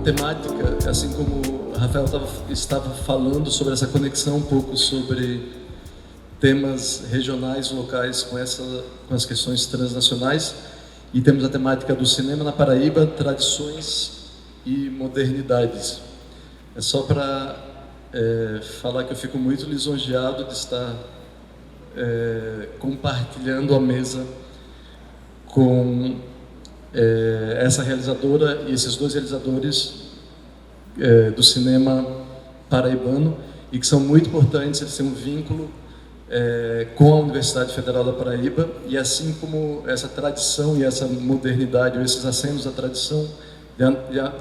temática, assim como o Rafael estava falando sobre essa conexão um pouco sobre temas regionais, locais com as questões transnacionais, e temos a temática do cinema na Paraíba, tradições e modernidades. É só para falar que eu fico muito lisonjeado de estar compartilhando a mesa com essa realizadora e esses dois realizadores do cinema paraibano, e que são muito importantes. Eles têm um vínculo com a Universidade Federal da Paraíba, e assim como essa tradição e essa modernidade, ou esses acenos da tradição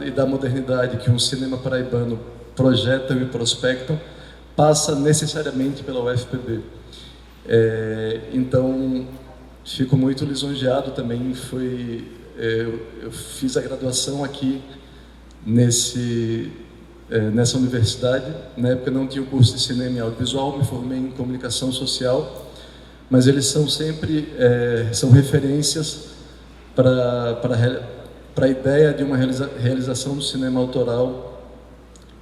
e da modernidade que um cinema paraibano projetam e prospectam, passa necessariamente pela UFPB. Então, fico muito lisonjeado também. Eu fiz a graduação aqui nessa universidade. Na época não tinha o curso de cinema e audiovisual, me formei em comunicação social, mas eles são sempre são referências para a ideia de uma realização do cinema autoral,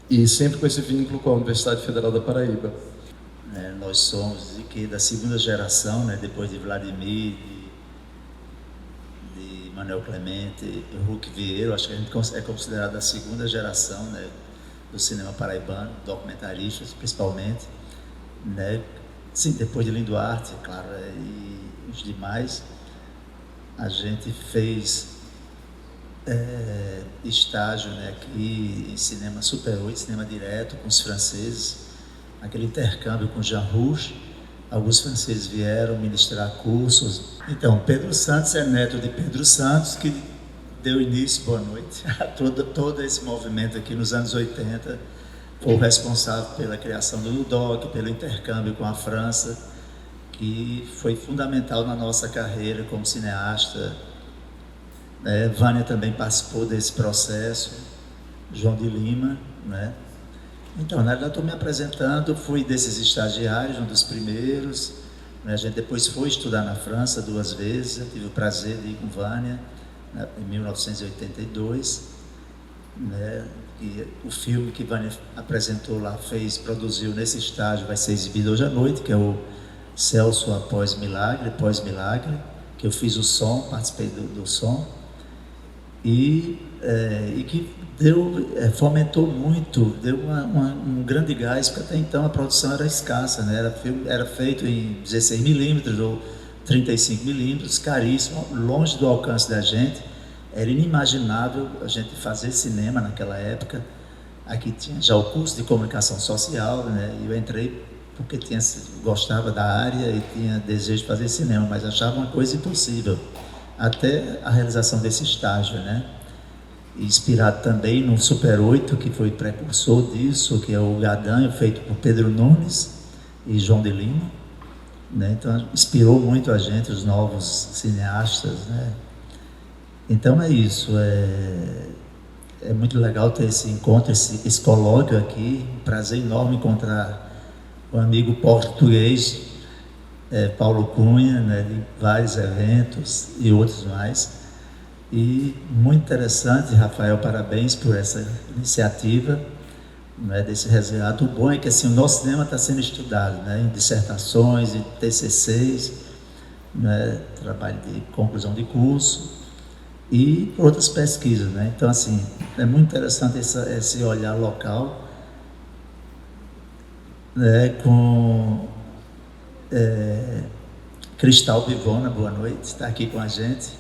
e sempre com esse vínculo com a Universidade Federal da Paraíba. Nós somos da segunda geração, né, depois de Vladimir, de Manuel Clemente e Hulk Vieira. Acho que a gente é considerado a segunda geração, né, do cinema paraibano, documentaristas principalmente, né? Sim, depois de Lindo Arte, claro, e os demais. A gente fez estágio, né, aqui em cinema Super 8, cinema direto com os franceses, aquele intercâmbio com Jean Rouge. Alguns franceses vieram ministrar cursos. Então, Pedro Santos é neto de Pedro Santos, que deu início, boa noite, a todo esse movimento aqui nos anos 80, foi o responsável pela criação do LUDOC, pelo intercâmbio com a França, que foi fundamental na nossa carreira como cineasta. Vânia também participou desse processo, João de Lima, né? Então, na verdade, estou me apresentando, fui desses estagiários, um dos primeiros, né? A gente depois foi estudar na França 2 vezes, eu tive o prazer de ir com Vânia, né, em 1982, né? E o filme que Vânia apresentou lá, produziu nesse estágio, vai ser exibido hoje à noite, que é o Celso Após Milagre, Pós-Milagre, que eu fiz o som, participei do som, e que fomentou muito, deu um grande gás, porque até então a produção era escassa, né? Era feito em 16mm ou 35mm, caríssimo, longe do alcance da gente. Era inimaginável a gente fazer cinema naquela época. Aqui tinha já o curso de comunicação social, né? E eu entrei porque gostava da área e tinha desejo de fazer cinema, mas achava uma coisa impossível, até a realização desse estágio, né? Inspirado também no Super 8, que foi precursor disso, que é o Gadanho, feito por Pedro Nunes e João de Lima, né? Então inspirou muito a gente, os novos cineastas, né? Então é isso, é muito legal ter esse encontro, esse colóquio aqui. Prazer enorme encontrar o amigo português Paulo Cunha, né, de vários eventos e outros mais. E muito interessante, Rafael, parabéns por essa iniciativa, né, desse resgate. O bom é que assim, o nosso cinema está sendo estudado, né, em dissertações, em TCCs, né, trabalho de conclusão de curso e outras pesquisas, né? Então, assim, é muito interessante esse olhar local, né, com Cristal Vivona, boa noite, está aqui com a gente,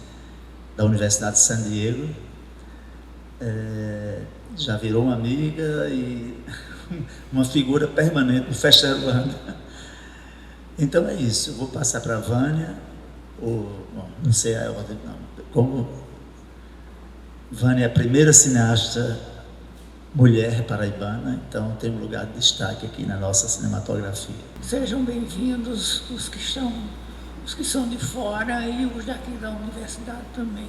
da Universidade de San Diego. Já virou uma amiga e uma figura permanente no Festivalando. Então é isso, eu vou passar para a Vânia, não sei a ordem, não. Como Vânia é a primeira cineasta mulher paraibana, então tem um lugar de destaque aqui na nossa cinematografia. Sejam bem-vindos os que são de fora e os daqui da universidade também,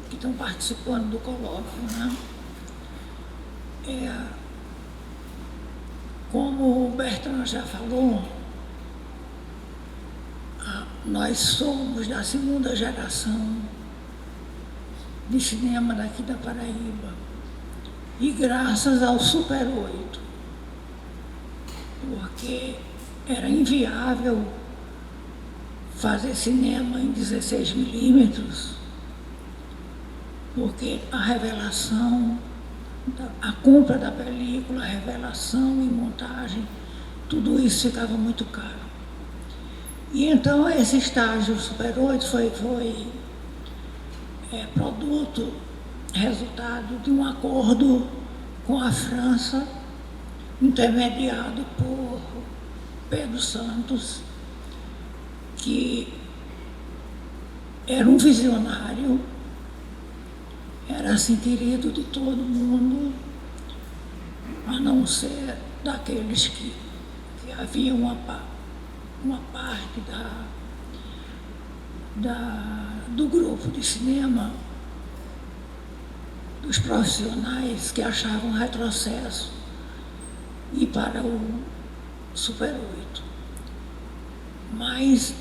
que estão participando do colóquio, né? Como o Bertrand já falou, nós somos da segunda geração de cinema daqui da Paraíba. e graças ao Super 8, porque era inviável fazer cinema em 16 milímetros, porque a revelação, a compra da película, a revelação e montagem, tudo isso ficava muito caro. E então esse estágio Super 8 foi produto, resultado de um acordo com a França, intermediado por Pedro Santos, que era um visionário, era assim querido de todo mundo, a não ser daqueles que havia uma parte do grupo de cinema, dos profissionais que achavam retrocesso ir para o Super 8. Mas,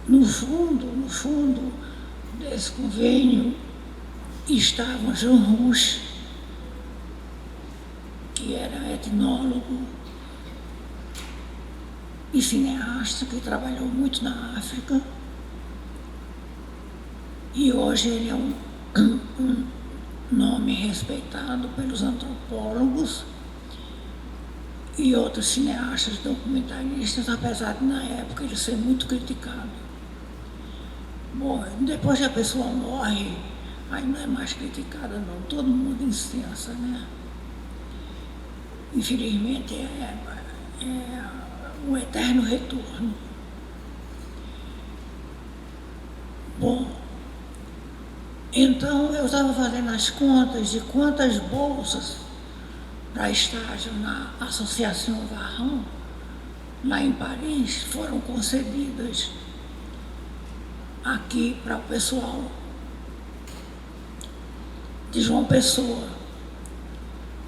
no fundo desse convênio estava Jean Rouch, que era etnólogo e cineasta, que trabalhou muito na África, e hoje ele é um nome respeitado pelos antropólogos e outros cineastas documentaristas, apesar de na época ele ser muito criticado. Bom, depois que a pessoa morre, aí não é mais criticada não, todo mundo incensa, né? Infelizmente é um eterno retorno. Bom, então eu estava fazendo as contas de quantas bolsas para estágio na Associação Varrão, lá em Paris, foram concedidas aqui para o pessoal de João Pessoa.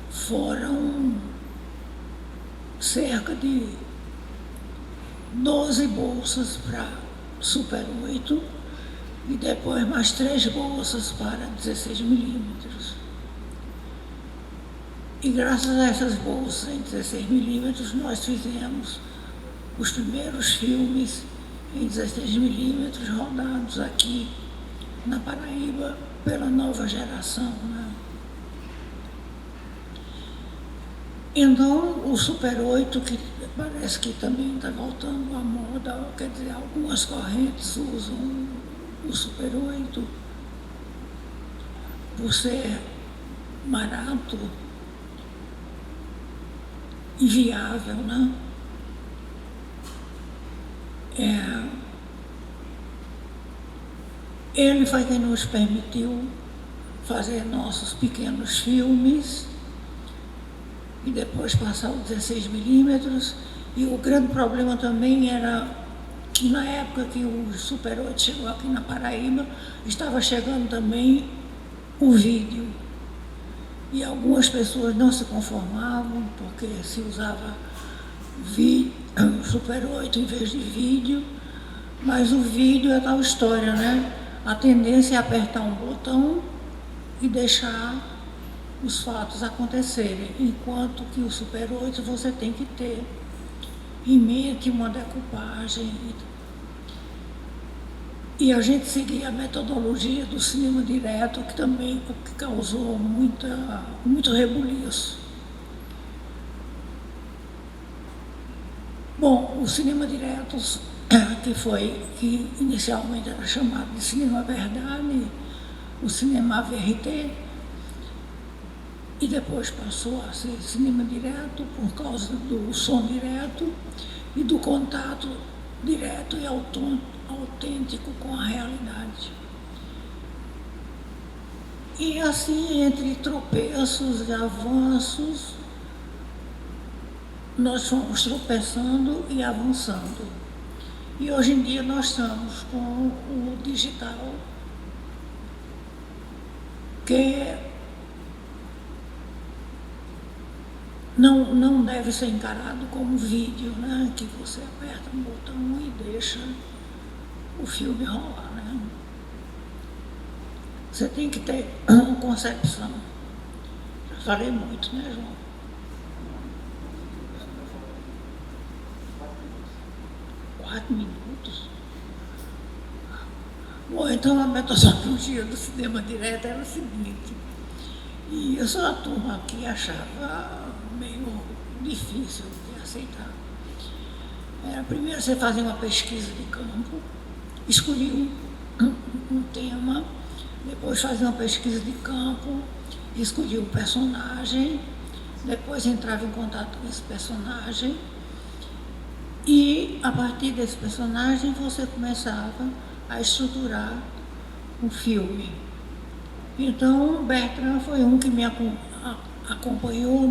Foram cerca de 12 bolsas para Super 8 e depois mais 3 bolsas para 16 milímetros. E graças a essas bolsas em 16 milímetros nós fizemos os primeiros filmes em 16 milímetros rodados aqui na Paraíba pela nova geração, né? Então, o Super 8, que parece que também está voltando à moda, quer dizer, algumas correntes usam o Super 8 por ser barato e viável, né? Ele foi quem nos permitiu fazer nossos pequenos filmes e depois passar os 16 milímetros. E o grande problema também era que na época que o Super 8 chegou aqui na Paraíba, estava chegando também o vídeo. E algumas pessoas não se conformavam, porque se usava Super 8 em vez de vídeo, mas o vídeo é tal história, né? A tendência é apertar um botão e deixar os fatos acontecerem, enquanto que o Super 8 você tem que ter em mente uma decupagem. E a gente seguia a metodologia do cinema direto, que também causou muito rebuliço. Bom, o cinema direto, que inicialmente era chamado de cinema verdade, o cinema verité, e depois passou a ser cinema direto por causa do som direto e do contato direto e autêntico com a realidade. E assim, entre tropeços e avanços, nós fomos tropeçando e avançando. E hoje em dia nós estamos com o digital, que não deve ser encarado como vídeo, né? Que você aperta um botão e deixa o filme rolar, né? você tem que ter uma concepção. Já falei muito, né, João? 4 minutos. Bom, então a metodologia do cinema direto era o seguinte, e eu sou a turma que achava meio difícil de aceitar. Era, primeiro você fazia uma pesquisa de campo, escolhia um tema, depois fazia uma pesquisa de campo, escolhia um personagem, depois entrava em contato com esse personagem, e a partir desse personagem você começava a estruturar um filme. Então, Bertrand foi um que me acompanhou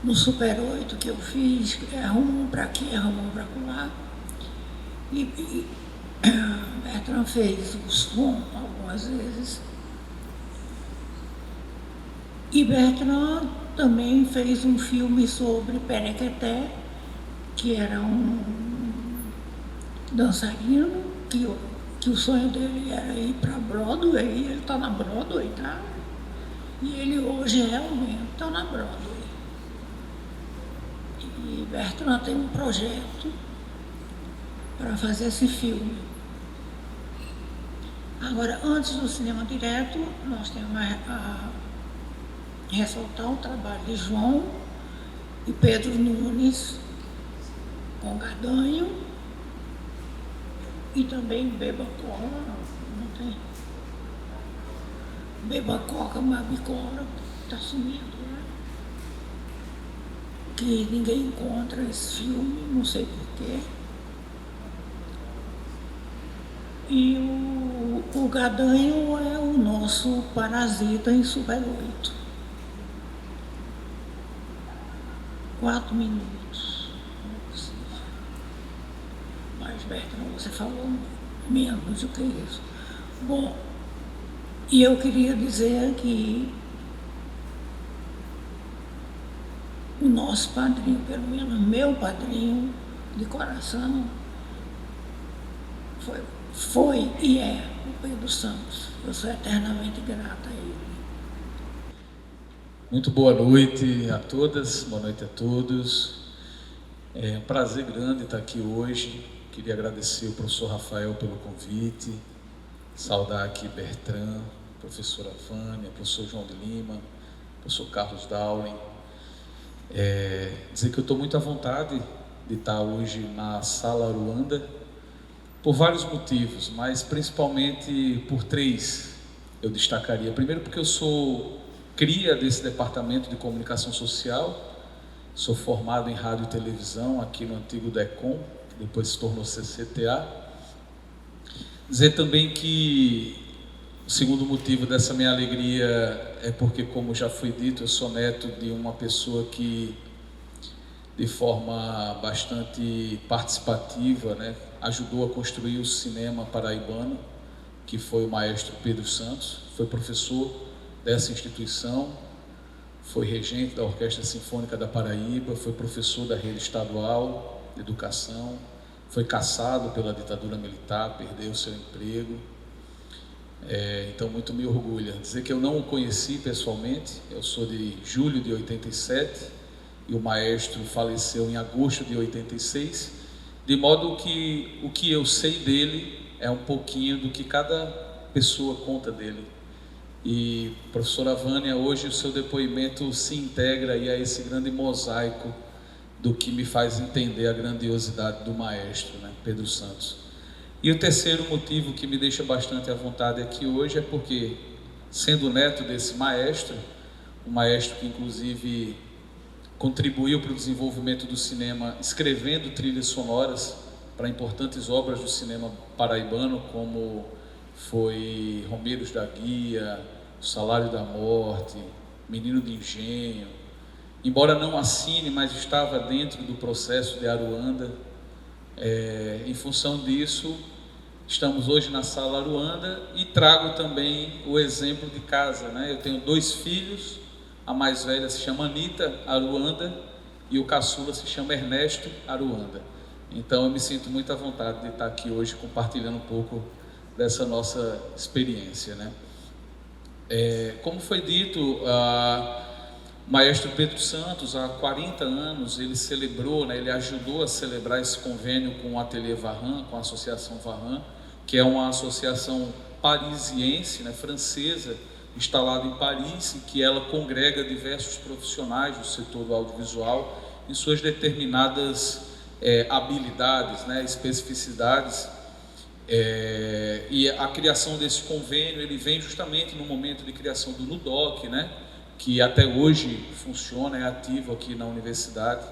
no Super 8 que eu fiz, rumo para aqui, rumo para lá. E Bertrand fez o som algumas vezes. E Bertrand também fez um filme sobre Perequeté, que era um dançarino, que o sonho dele era ir para Broadway, e ele está na Broadway, tá? E ele hoje realmente está na Broadway. E Bertrand tem um projeto para fazer esse filme. Agora, antes do cinema direto, nós temos a ressaltar o trabalho de João e Pedro Nunes com Gadanho, e também Beba Cola, não tem? Beba Coca, Mabicola, está sumido, né? Que ninguém encontra esse filme, não sei porquê. E o Gadanho é o nosso parasita em Super 8. 4 minutos, não é possível. Mas, Bertrand, você falou menos do que isso. Bom, e eu queria dizer que o nosso padrinho, pelo menos meu padrinho de coração, foi e é o Pedro Santos. Eu sou eternamente grata a ele. Muito boa noite a todas, boa noite a todos. É um prazer grande estar aqui hoje. Queria agradecer ao professor Rafael pelo convite, saudar aqui Bertrand, professora Vânia, professor João de Lima, professor Carlos Dowling. Dizer que eu estou muito à vontade de estar hoje na Sala Aruanda, por vários motivos, mas principalmente por 3 eu destacaria. Primeiro, porque eu sou cria desse departamento de comunicação social, sou formado em rádio e televisão aqui no antigo DECOM, que depois se tornou CCTA. Dizer também que o segundo motivo dessa minha alegria é porque, como já foi dito, eu sou neto de uma pessoa que, de forma bastante participativa, né, ajudou a construir o cinema paraibano, que foi o maestro Pedro Santos. Foi professor dessa instituição, foi regente da Orquestra Sinfônica da Paraíba, foi professor da rede estadual de educação, foi cassado pela ditadura militar, perdeu seu emprego. Então muito me orgulha dizer que eu não o conheci pessoalmente. Eu sou de julho de 87 e o maestro faleceu em agosto de 86, de modo que o que eu sei dele é um pouquinho do que cada pessoa conta dele. E, professora Vânia, hoje o seu depoimento se integra aí a esse grande mosaico do que me faz entender a grandiosidade do maestro, né, Pedro Santos. E o terceiro motivo que me deixa bastante à vontade aqui hoje é porque, sendo neto desse maestro, um maestro que inclusive contribuiu para o desenvolvimento do cinema, escrevendo trilhas sonoras para importantes obras do cinema paraibano, como foi Romeiros da Guia, O Salário da Morte, Menino de Engenho. Embora não assine, mas estava dentro do processo de Aruanda. Em função disso, estamos hoje na Sala Aruanda e trago também o exemplo de casa, né? Eu tenho 2 filhos, a mais velha se chama Anitta Aruanda e o caçula se chama Ernesto Aruanda. Então eu me sinto muito à vontade de estar aqui hoje compartilhando um pouco dessa nossa experiência, né? Como foi dito, Maestro Pedro Santos, há 40 anos, ele celebrou, né, ele ajudou a celebrar esse convênio com o Ateliê Varran, com a Associação Varran, que é uma associação parisiense, né, francesa, instalada em Paris, e que ela congrega diversos profissionais do setor do audiovisual em suas determinadas habilidades, né, especificidades. E a criação desse convênio, ele vem justamente no momento de criação do NUDOC, né, que até hoje funciona, é ativo aqui na universidade.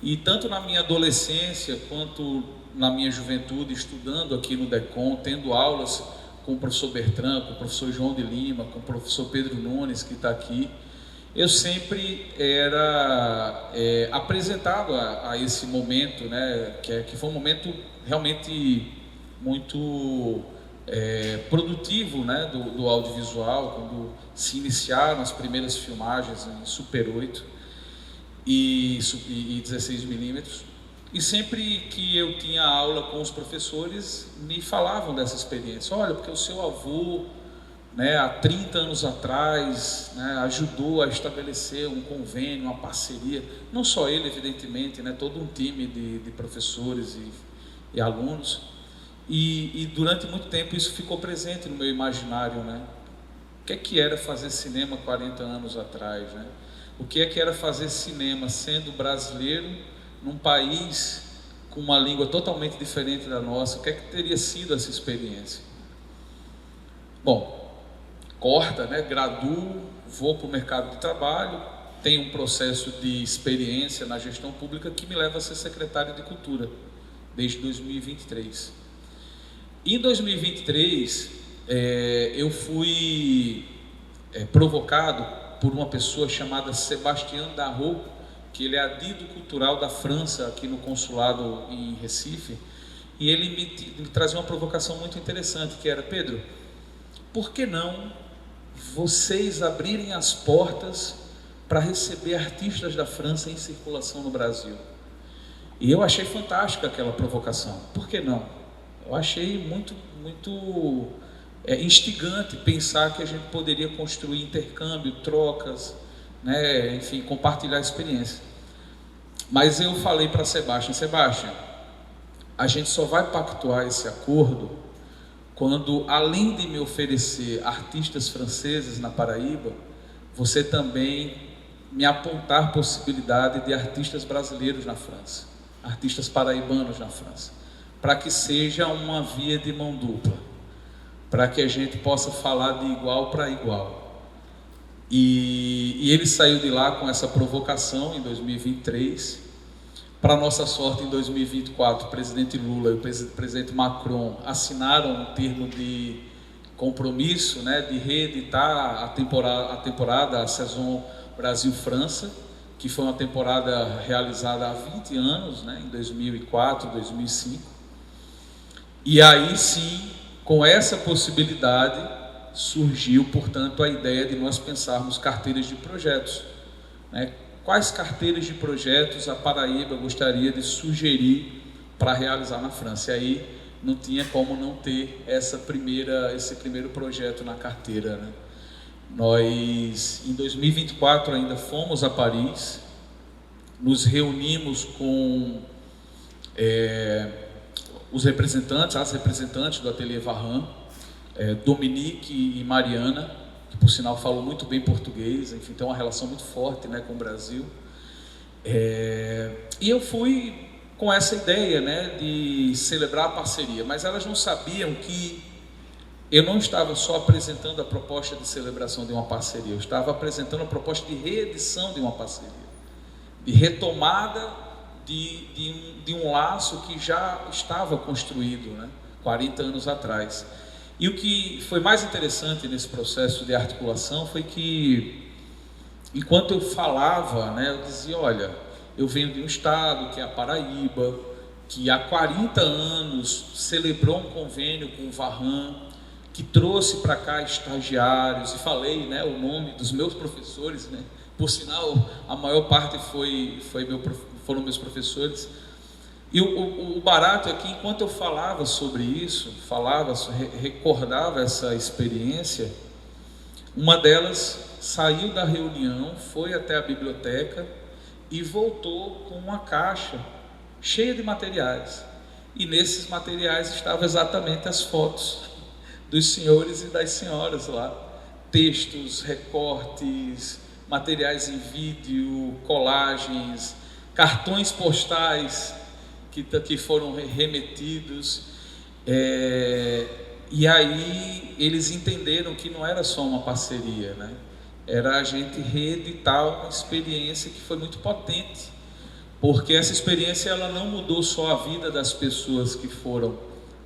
E tanto na minha adolescência quanto na minha juventude, estudando aqui no DECOM, tendo aulas com o professor Bertrand, com o professor João de Lima, com o professor Pedro Nunes, que está aqui, eu sempre era apresentado a esse momento, né, que foi um momento realmente muito produtivo, né, do audiovisual, quando se iniciaram as primeiras filmagens em Super 8 e 16mm, e sempre que eu tinha aula com os professores, me falavam dessa experiência. Olha, porque o seu avô, né, há 30 anos atrás, né, ajudou a estabelecer um convênio, uma parceria, não só ele, evidentemente, né, todo um time de professores e alunos, e durante muito tempo isso ficou presente no meu imaginário, né? O que era fazer cinema 40 anos atrás, né? O que era fazer cinema sendo brasileiro num país com uma língua totalmente diferente da nossa? O que teria sido essa experiência? Bom, corta, né? Graduo, vou para o mercado de trabalho, tenho um processo de experiência na gestão pública que me leva a ser secretário de Cultura desde 2023. Em 2023, eu fui provocado por uma pessoa chamada Sébastien Darroux, que ele é adido cultural da França aqui no consulado em Recife, e ele me trazia uma provocação muito interessante, que era: Pedro, por que não vocês abrirem as portas para receber artistas da França em circulação no Brasil? E eu achei fantástica aquela provocação. Por que não? Eu achei muito instigante pensar que a gente poderia construir intercâmbio, trocas, né, enfim, compartilhar experiência. Mas eu falei para Sebastião, a gente só vai pactuar esse acordo quando, além de me oferecer artistas franceses na Paraíba, você também me apontar possibilidade de artistas brasileiros na França, artistas paraibanos na França, para que seja uma via de mão dupla, para que a gente possa falar de igual para igual. E ele saiu de lá com essa provocação em 2023. Para nossa sorte, em 2024, o presidente Lula e o presidente Macron assinaram um termo de compromisso, né, de reeditar a temporada, a Saison Brasil-França, que foi uma temporada realizada há 20 anos, né, em 2004, 2005. E aí sim, com essa possibilidade, surgiu, portanto, a ideia de nós pensarmos carteiras de projetos, né? Quais carteiras de projetos a Paraíba gostaria de sugerir para realizar na França? E aí não tinha como não ter esse primeiro projeto na carteira, né? Nós, em 2024, ainda fomos a Paris, nos reunimos com as representantes do Ateliê Varran, Dominique e Mariana, que por sinal falam muito bem português, enfim, tem uma relação muito forte, né, com o Brasil. E eu fui com essa ideia, né, de celebrar a parceria, mas elas não sabiam que eu não estava só apresentando a proposta de celebração de uma parceria, eu estava apresentando a proposta de reedição de uma parceria, de retomada de um laço que já estava construído, né, 40 anos atrás. E o que foi mais interessante nesse processo de articulação foi que, enquanto eu falava, né, eu dizia: olha, eu venho de um estado que é a Paraíba, que há 40 anos celebrou um convênio com o Varran, que trouxe para cá estagiários, e falei, né, o nome dos meus professores, né, por sinal, a maior parte foram meus professores, E o barato é que, enquanto eu falava sobre isso, recordava essa experiência, uma delas saiu da reunião, foi até a biblioteca e voltou com uma caixa cheia de materiais. E nesses materiais estavam exatamente as fotos dos senhores e das senhoras lá. Textos, recortes, materiais em vídeo, colagens, cartões postais que foram remetidos. E aí eles entenderam que não era só uma parceria, né? Era a gente reeditar uma experiência que foi muito potente, porque essa experiência ela não mudou só a vida das pessoas que foram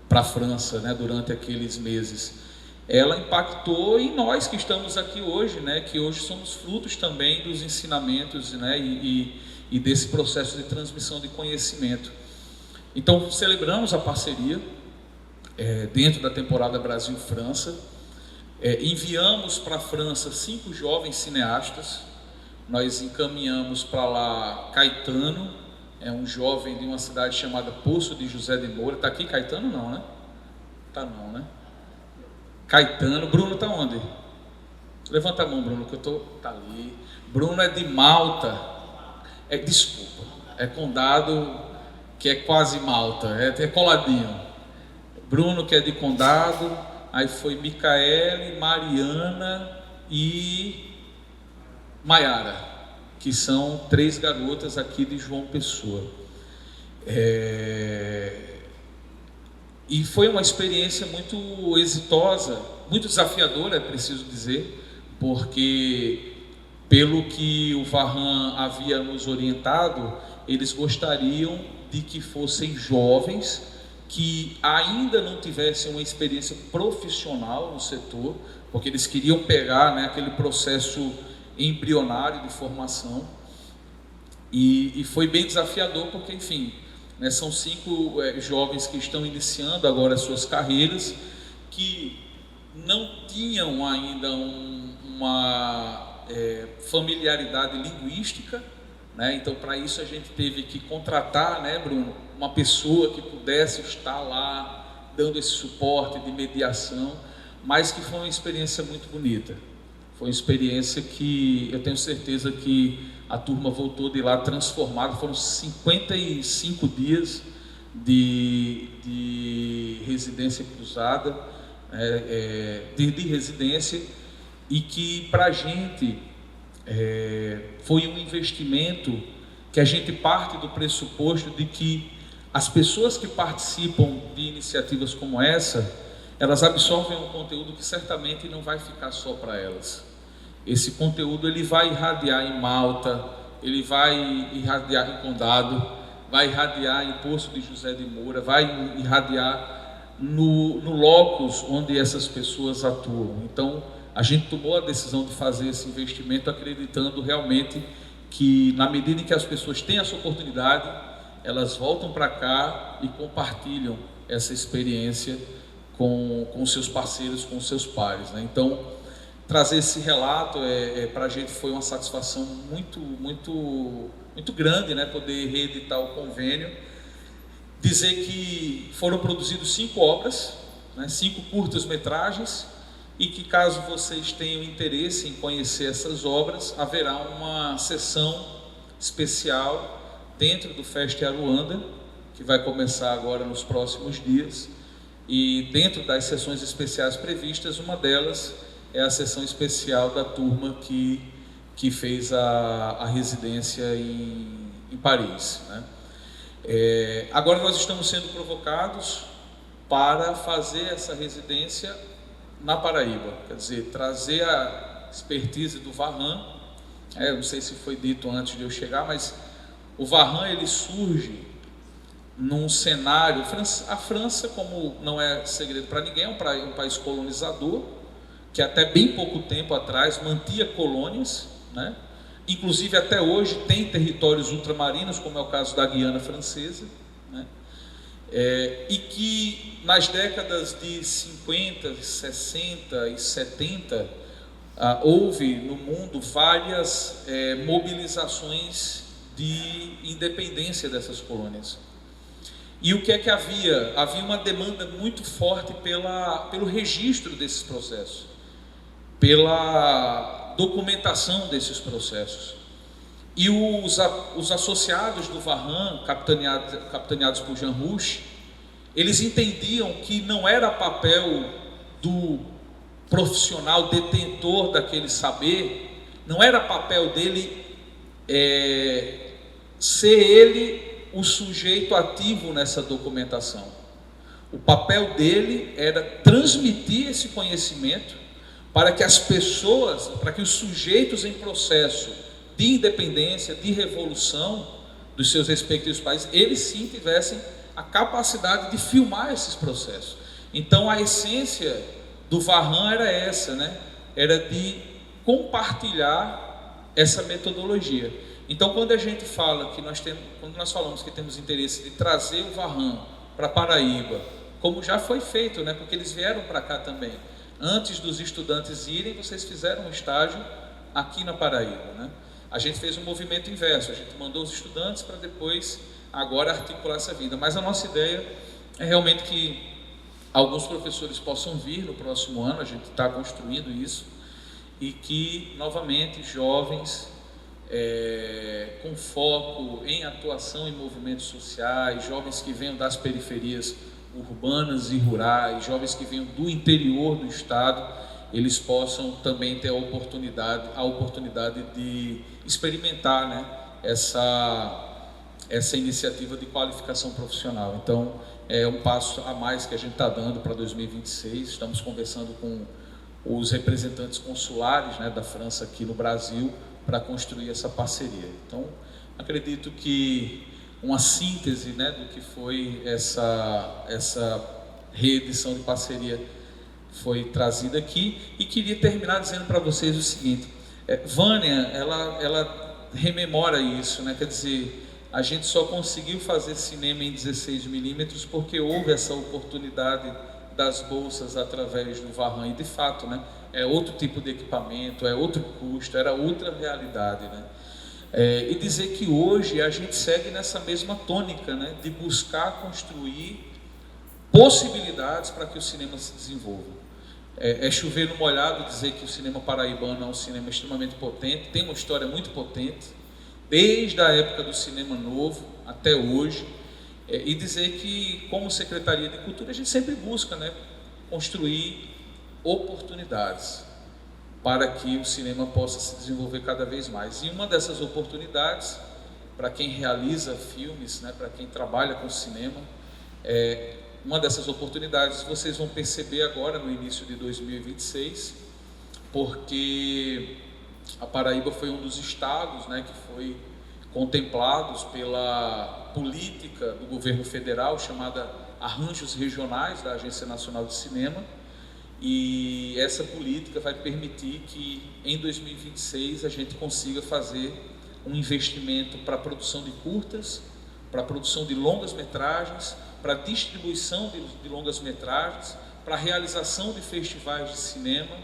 para a França, né, durante aqueles meses. Ela impactou em nós que estamos aqui hoje, né, que hoje somos frutos também dos ensinamentos, né, e desse processo de transmissão de conhecimento. Então celebramos a parceria dentro da temporada Brasil-França. Enviamos para a França 5 jovens cineastas. Nós encaminhamos para lá Caetano, um jovem de uma cidade chamada Poço de José de Moura. Está aqui Caetano? Não, né? Está não, né? Caetano. Bruno está onde? Levanta a mão, Bruno, que eu estou... Está ali. Bruno é de Malta. Desculpa. É Condado, que é quase Malta. É coladinho. Bruno, que é de Condado. Aí foi Micaele, Mariana e Maiara, que são 3 garotas aqui de João Pessoa. E foi uma experiência muito exitosa, muito desafiadora, é preciso dizer, porque pelo que o Varran havia nos orientado, eles gostariam de que fossem jovens que ainda não tivessem uma experiência profissional no setor, porque eles queriam pegar, né, aquele processo embrionário de formação, e foi bem desafiador, porque, enfim, né, são 5 jovens que estão iniciando agora as suas carreiras, que não tinham ainda uma familiaridade linguística, né? Então, para isso a gente teve que contratar, né, Bruno, uma pessoa que pudesse estar lá dando esse suporte de mediação, mas que foi uma experiência muito bonita. Foi uma experiência que eu tenho certeza que a turma voltou de lá transformada. Foram 55 dias de residência cruzada, de residência, e que para a gente foi um investimento que a gente parte do pressuposto de que as pessoas que participam de iniciativas como essa, elas absorvem um conteúdo que certamente não vai ficar só para elas. Esse conteúdo ele vai irradiar em Malta, ele vai irradiar em Condado, vai irradiar em Poço de José de Moura, vai irradiar no locus onde essas pessoas atuam. Então, a gente tomou a decisão de fazer esse investimento acreditando realmente que, na medida em que as pessoas têm essa oportunidade, elas voltam para cá e compartilham essa experiência com seus parceiros, com seus pares, né? Então, trazer esse relato para a gente foi uma satisfação muito, muito, muito grande, né? Poder reeditar o convênio, dizer que foram produzidos 5 obras, né? 5 curtas-metragens, e que, caso vocês tenham interesse em conhecer essas obras, haverá uma sessão especial dentro do Fest Aruanda, que vai começar agora nos próximos dias. E dentro das sessões especiais previstas, uma delas é a sessão especial da turma que fez a residência em Paris, né? Agora nós estamos sendo provocados para fazer essa residência na Paraíba, quer dizer, trazer a expertise do Varran. Não sei se foi dito antes de eu chegar, mas o Varran ele surge num cenário. A França, como não é segredo para ninguém, é um país colonizador, que até bem pouco tempo atrás mantinha colônias, né? Inclusive até hoje tem territórios ultramarinos, como é o caso da Guiana Francesa, né? E que nas décadas de 50, 60 e 70 houve no mundo várias mobilizações de independência dessas colônias. E o que é que havia? Havia uma demanda muito forte pelo registro desses processos, pela documentação desses processos. E os associados do Varran, capitaneados por Jean Rouch, eles entendiam que não era papel do profissional detentor daquele saber, não era papel dele ser ele o sujeito ativo nessa documentação. O papel dele era transmitir esse conhecimento para que as pessoas, para que os sujeitos em processo de independência, de revolução dos seus respectivos países, eles sim tivessem a capacidade de filmar esses processos. Então a essência do Varran era essa, né? Era de compartilhar essa metodologia. Então quando a gente fala que quando nós falamos que temos interesse de trazer o Varran para Paraíba, como já foi feito, né? Porque eles vieram para cá também. Antes dos estudantes irem, vocês fizeram um estágio aqui na Paraíba, né? A gente fez um movimento inverso, a gente mandou os estudantes para depois, agora, articular essa vinda. Mas a nossa ideia é realmente que alguns professores possam vir no próximo ano, a gente está construindo isso, e que, novamente, jovens com foco em atuação em movimentos sociais, jovens que venham das periferias urbanas e rurais, jovens que venham do interior do estado, eles possam também ter a oportunidade de experimentar, né, essa iniciativa de qualificação profissional. Então, é um passo a mais que a gente está dando para 2026. Estamos conversando com os representantes consulares, né, da França aqui no Brasil para construir essa parceria. Então, acredito que uma síntese, né, do que foi essa reedição de parceria foi trazida aqui, e queria terminar dizendo para vocês o seguinte: Vânia, ela rememora isso, né? Quer dizer, a gente só conseguiu fazer cinema em 16mm porque houve essa oportunidade das bolsas através do Varran, e de fato, né, é outro tipo de equipamento, é outro custo, era outra realidade, né? E dizer que hoje a gente segue nessa mesma tônica, né, de buscar construir possibilidades para que o cinema se desenvolva. É chover no molhado dizer que o cinema paraibano é um cinema extremamente potente, tem uma história muito potente, desde a época do cinema novo até hoje, e dizer que, como Secretaria de Cultura, a gente sempre busca, né, construir oportunidades para que o cinema possa se desenvolver cada vez mais. E uma dessas oportunidades, para quem realiza filmes, né, para quem trabalha com cinema, uma dessas oportunidades vocês vão perceber agora no início de 2026, porque a Paraíba foi um dos estados, né, que foi contemplados pela política do governo federal chamada Arranjos Regionais da Agência Nacional de Cinema, e essa política vai permitir que em 2026 a gente consiga fazer um investimento para a produção de curtas, para a produção de longas metragens, para a distribuição de longas metragens, para a realização de festivais de cinema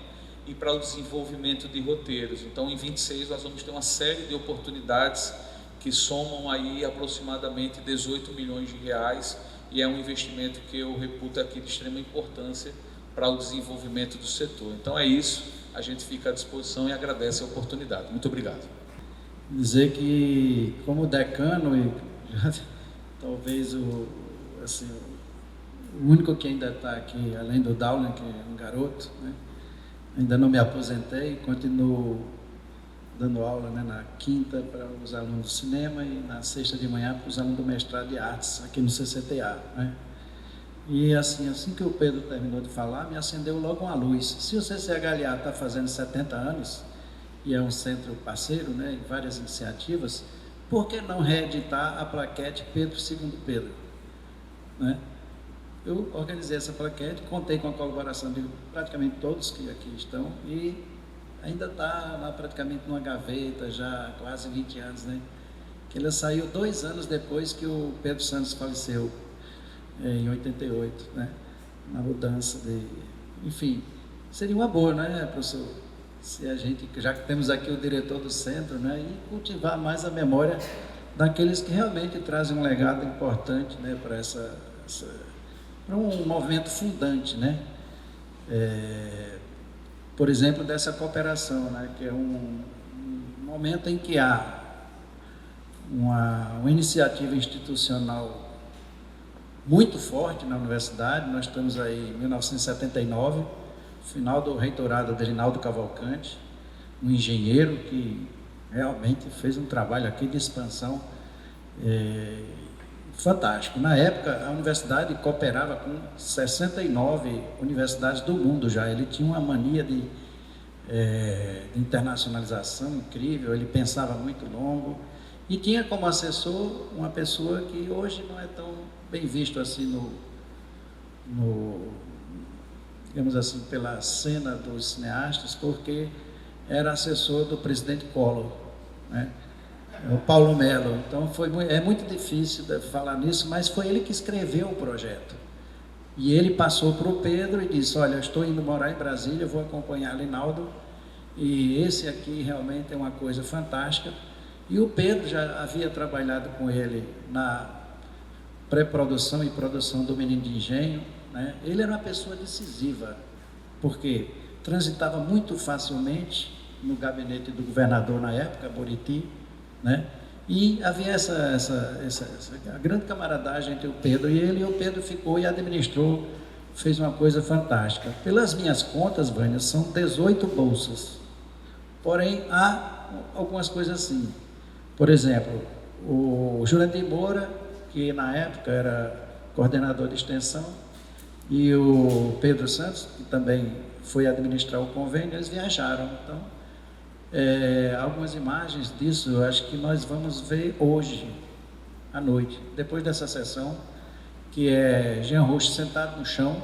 e para o desenvolvimento de roteiros. Então, em 26 nós vamos ter uma série de oportunidades que somam aí aproximadamente 18 milhões de reais, e é um investimento que eu reputo aqui de extrema importância para o desenvolvimento do setor. Então é isso, a gente fica à disposição e agradece a oportunidade. Muito obrigado. Dizer que, como decano, e talvez o único que ainda está aqui, além do Dowling, que é um garoto, né? Ainda não me aposentei, continuo dando aula, né, na quinta para os alunos do cinema e na sexta de manhã para os alunos do mestrado de artes, aqui no CCTA, né? E assim que o Pedro terminou de falar, me acendeu logo uma luz. Se o CCHLA está fazendo 70 anos, e é um centro parceiro, né, em várias iniciativas, por que não reeditar a plaquete Pedro II Pedro? Né? Eu organizei essa plaquete, contei com a colaboração de praticamente todos que aqui estão, e ainda está lá praticamente numa gaveta, já há quase 20 anos, né? Que ela saiu 2 anos depois que o Pedro Santos faleceu, em 88, né? Na mudança de... Enfim, seria uma boa, né, professor? Se a gente, já que temos aqui o diretor do centro, né, e cultivar mais a memória daqueles que realmente trazem um legado importante, né, para para um movimento fundante, né? Por exemplo, dessa cooperação, né, que é um momento em que há uma iniciativa institucional muito forte na universidade. Nós estamos aí em 1979, final do reitorado de Rinaldo Cavalcante, um engenheiro que realmente fez um trabalho aqui de expansão fantástico. Na época, a universidade cooperava com 69 universidades do mundo já. Ele tinha uma mania de internacionalização incrível, ele pensava muito longo e tinha como assessor uma pessoa que hoje não é tão bem visto assim digamos assim, pela cena dos cineastas, porque era assessor do presidente Collor, né? O Paulo Melo. Então é muito difícil de falar nisso, mas foi ele que escreveu o projeto. E ele passou para o Pedro e disse: olha, eu estou indo morar em Brasília, eu vou acompanhar Linaldo, e esse aqui realmente é uma coisa fantástica. E o Pedro já havia trabalhado com ele na pré-produção e produção do Menino de Engenho, né? Ele era uma pessoa decisiva, porque transitava muito facilmente no gabinete do governador na época, Buriti, né? E havia a grande camaradagem entre o Pedro e ele, e o Pedro ficou e administrou, fez uma coisa fantástica. Pelas minhas contas, Vânia, são 18 bolsas. Porém, há algumas coisas assim. Por exemplo, o Jurandir Moura, que na época era coordenador de extensão, e o Pedro Santos, que também foi administrar o convênio, eles viajaram. Então, algumas imagens disso, eu acho que nós vamos ver hoje, à noite, depois dessa sessão, que é Jean Roche sentado no chão,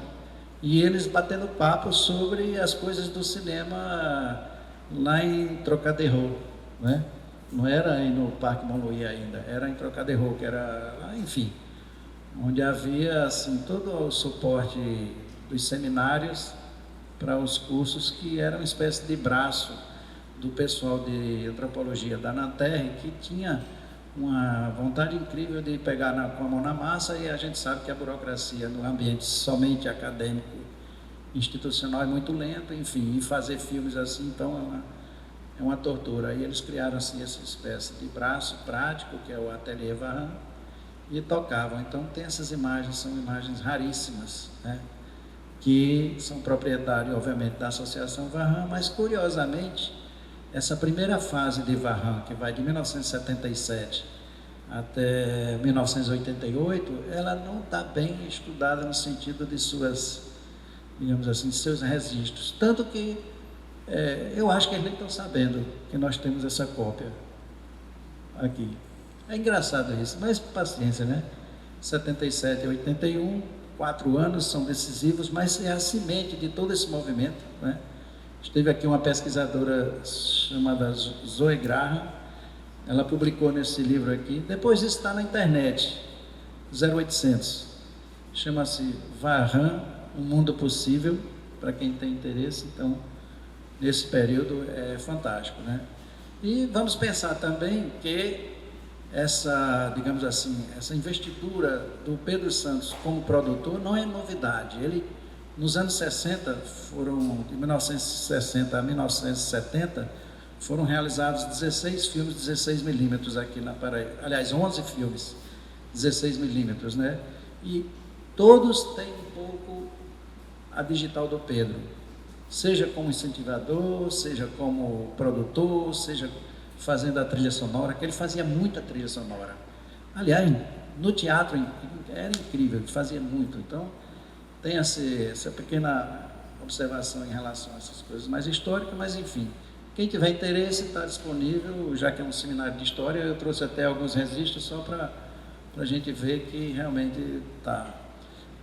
e eles batendo papo sobre as coisas do cinema lá em Trocadero, né? Não era aí no Parque Monluí ainda, era em Trocadero, que era lá, enfim, onde havia assim todo o suporte dos seminários para os cursos, que eram uma espécie de braço do pessoal de antropologia da Nanterre, que tinha uma vontade incrível de pegar com a mão na massa, e a gente sabe que a burocracia no ambiente somente acadêmico, institucional, é muito lento, enfim, e fazer filmes assim, então é uma tortura. Aí eles criaram assim essa espécie de braço prático, que é o Ateliê Varran, e tocavam. Então tem essas imagens, são imagens raríssimas, né? Que são propriedade, obviamente, da Associação Varran, mas curiosamente, essa primeira fase de Varran, que vai de 1977 até 1988, ela não está bem estudada no sentido de suas, digamos assim, seus registros. Tanto que eu acho que eles nem estão sabendo que nós temos essa cópia aqui. É engraçado isso, mas paciência, né? 77 e 81, 4 anos são decisivos, mas é a semente de todo esse movimento, né? Esteve aqui uma pesquisadora chamada Zoe Graham, ela publicou nesse livro aqui, depois isso está na internet, 0800, chama-se Varran, Um Mundo Possível, para quem tem interesse. Então, nesse período é fantástico, né? E vamos pensar também que digamos assim, essa investidura do Pedro Santos como produtor não é novidade. Ele, nos anos 60, de 1960 a 1970, foram realizados 16 filmes 16 milímetros aqui na Paraíba. Aliás, 11 filmes 16 milímetros, né? E todos têm um pouco a digital do Pedro, seja como incentivador, seja como produtor, seja fazendo a trilha sonora, que ele fazia muita trilha sonora. Aliás, no teatro era incrível, ele fazia muito. Então, tem essa pequena observação em relação a essas coisas mais históricas, mas enfim, quem tiver interesse está disponível, já que é um seminário de história, eu trouxe até alguns registros só para a gente ver que realmente está.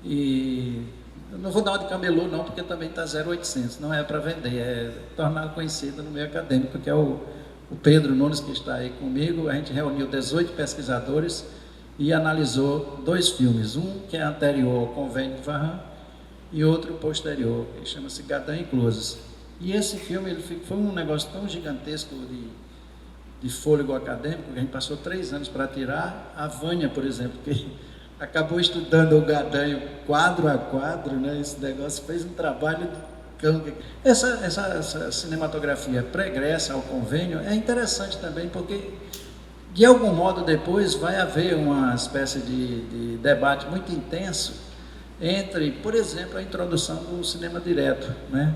E eu não vou dar uma de camelô não, porque também está 0800, não é para vender, é tornar conhecido no meio acadêmico, que é o Pedro Nunes, que está aí comigo. A gente reuniu 18 pesquisadores e analisou 2 filmes, um que é anterior ao convênio de Varran e outro posterior, que chama-se Gadan e Closes. E esse filme foi um negócio tão gigantesco de fôlego acadêmico, que a gente passou 3 anos para tirar. A Vânia, por exemplo, que acabou estudando o Gadanho quadro a quadro, né? Esse negócio fez um trabalho de cão. Essa cinematografia pregressa ao convênio é interessante também, porque de algum modo depois vai haver uma espécie de debate muito intenso entre, por exemplo, a introdução do cinema direto, né?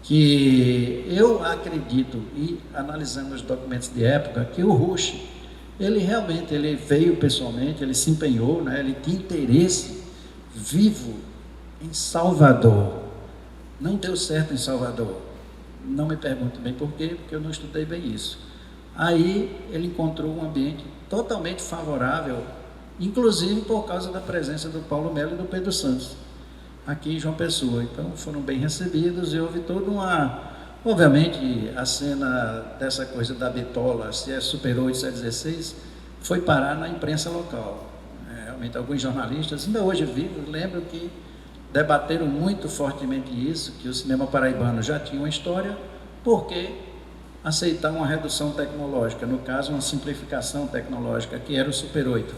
Que eu acredito, e analisando os documentos de época, que o Rush, ele realmente veio pessoalmente, ele se empenhou, né? Ele tinha interesse vivo em Salvador. Não deu certo em Salvador. Não me pergunte bem por quê, porque eu não estudei bem isso. Aí ele encontrou um ambiente totalmente favorável, inclusive por causa da presença do Paulo Melo e do Pedro Santos, aqui em João Pessoa. Então foram bem recebidos e houve toda uma... Obviamente a cena dessa coisa da bitola, se é Super 8, se é 16, foi parar na imprensa local. Realmente alguns jornalistas, ainda hoje vivos, lembram que debateram muito fortemente isso, que o cinema paraibano já tinha uma história, porque aceitar uma redução tecnológica, no caso uma simplificação tecnológica, que era o Super 8,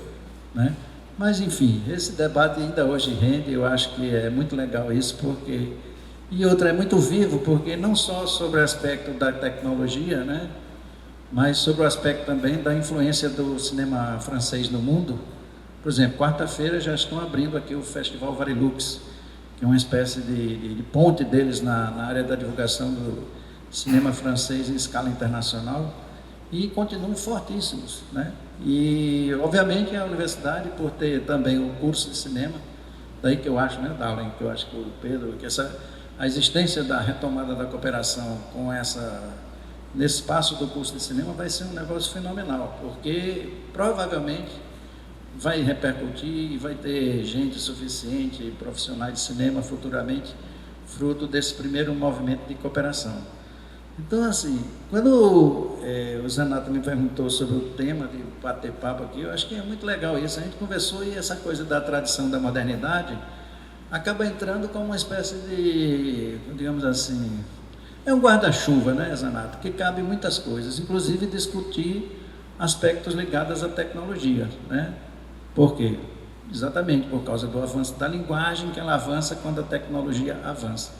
né? Mas enfim, esse debate ainda hoje rende, eu acho que é muito legal isso, porque... E outra, é muito vivo, porque não só sobre o aspecto da tecnologia, né? Mas sobre o aspecto também da influência do cinema francês no mundo. Por exemplo, quarta-feira já estão abrindo aqui o Festival Varilux, que é uma espécie de ponte deles na área da divulgação do cinema francês em escala internacional, e continuam fortíssimos, né? E, obviamente, a universidade, por ter também o curso de cinema, daí que eu acho, né, Darwin, que eu acho que o Pedro, que a existência da retomada da cooperação com nesse espaço do curso de cinema vai ser um negócio fenomenal, porque provavelmente vai repercutir e vai ter gente suficiente, profissionais de cinema futuramente, fruto desse primeiro movimento de cooperação. Então, assim, quando o Zanato me perguntou sobre o tema de bater papo aqui, eu acho que é muito legal isso. A gente conversou e essa coisa da tradição da modernidade acaba entrando como uma espécie de, digamos assim, é um guarda-chuva, né, Zanato, que cabe muitas coisas, inclusive discutir aspectos ligados à tecnologia, né? Por quê? Exatamente por causa do avanço da linguagem, que ela avança quando a tecnologia avança.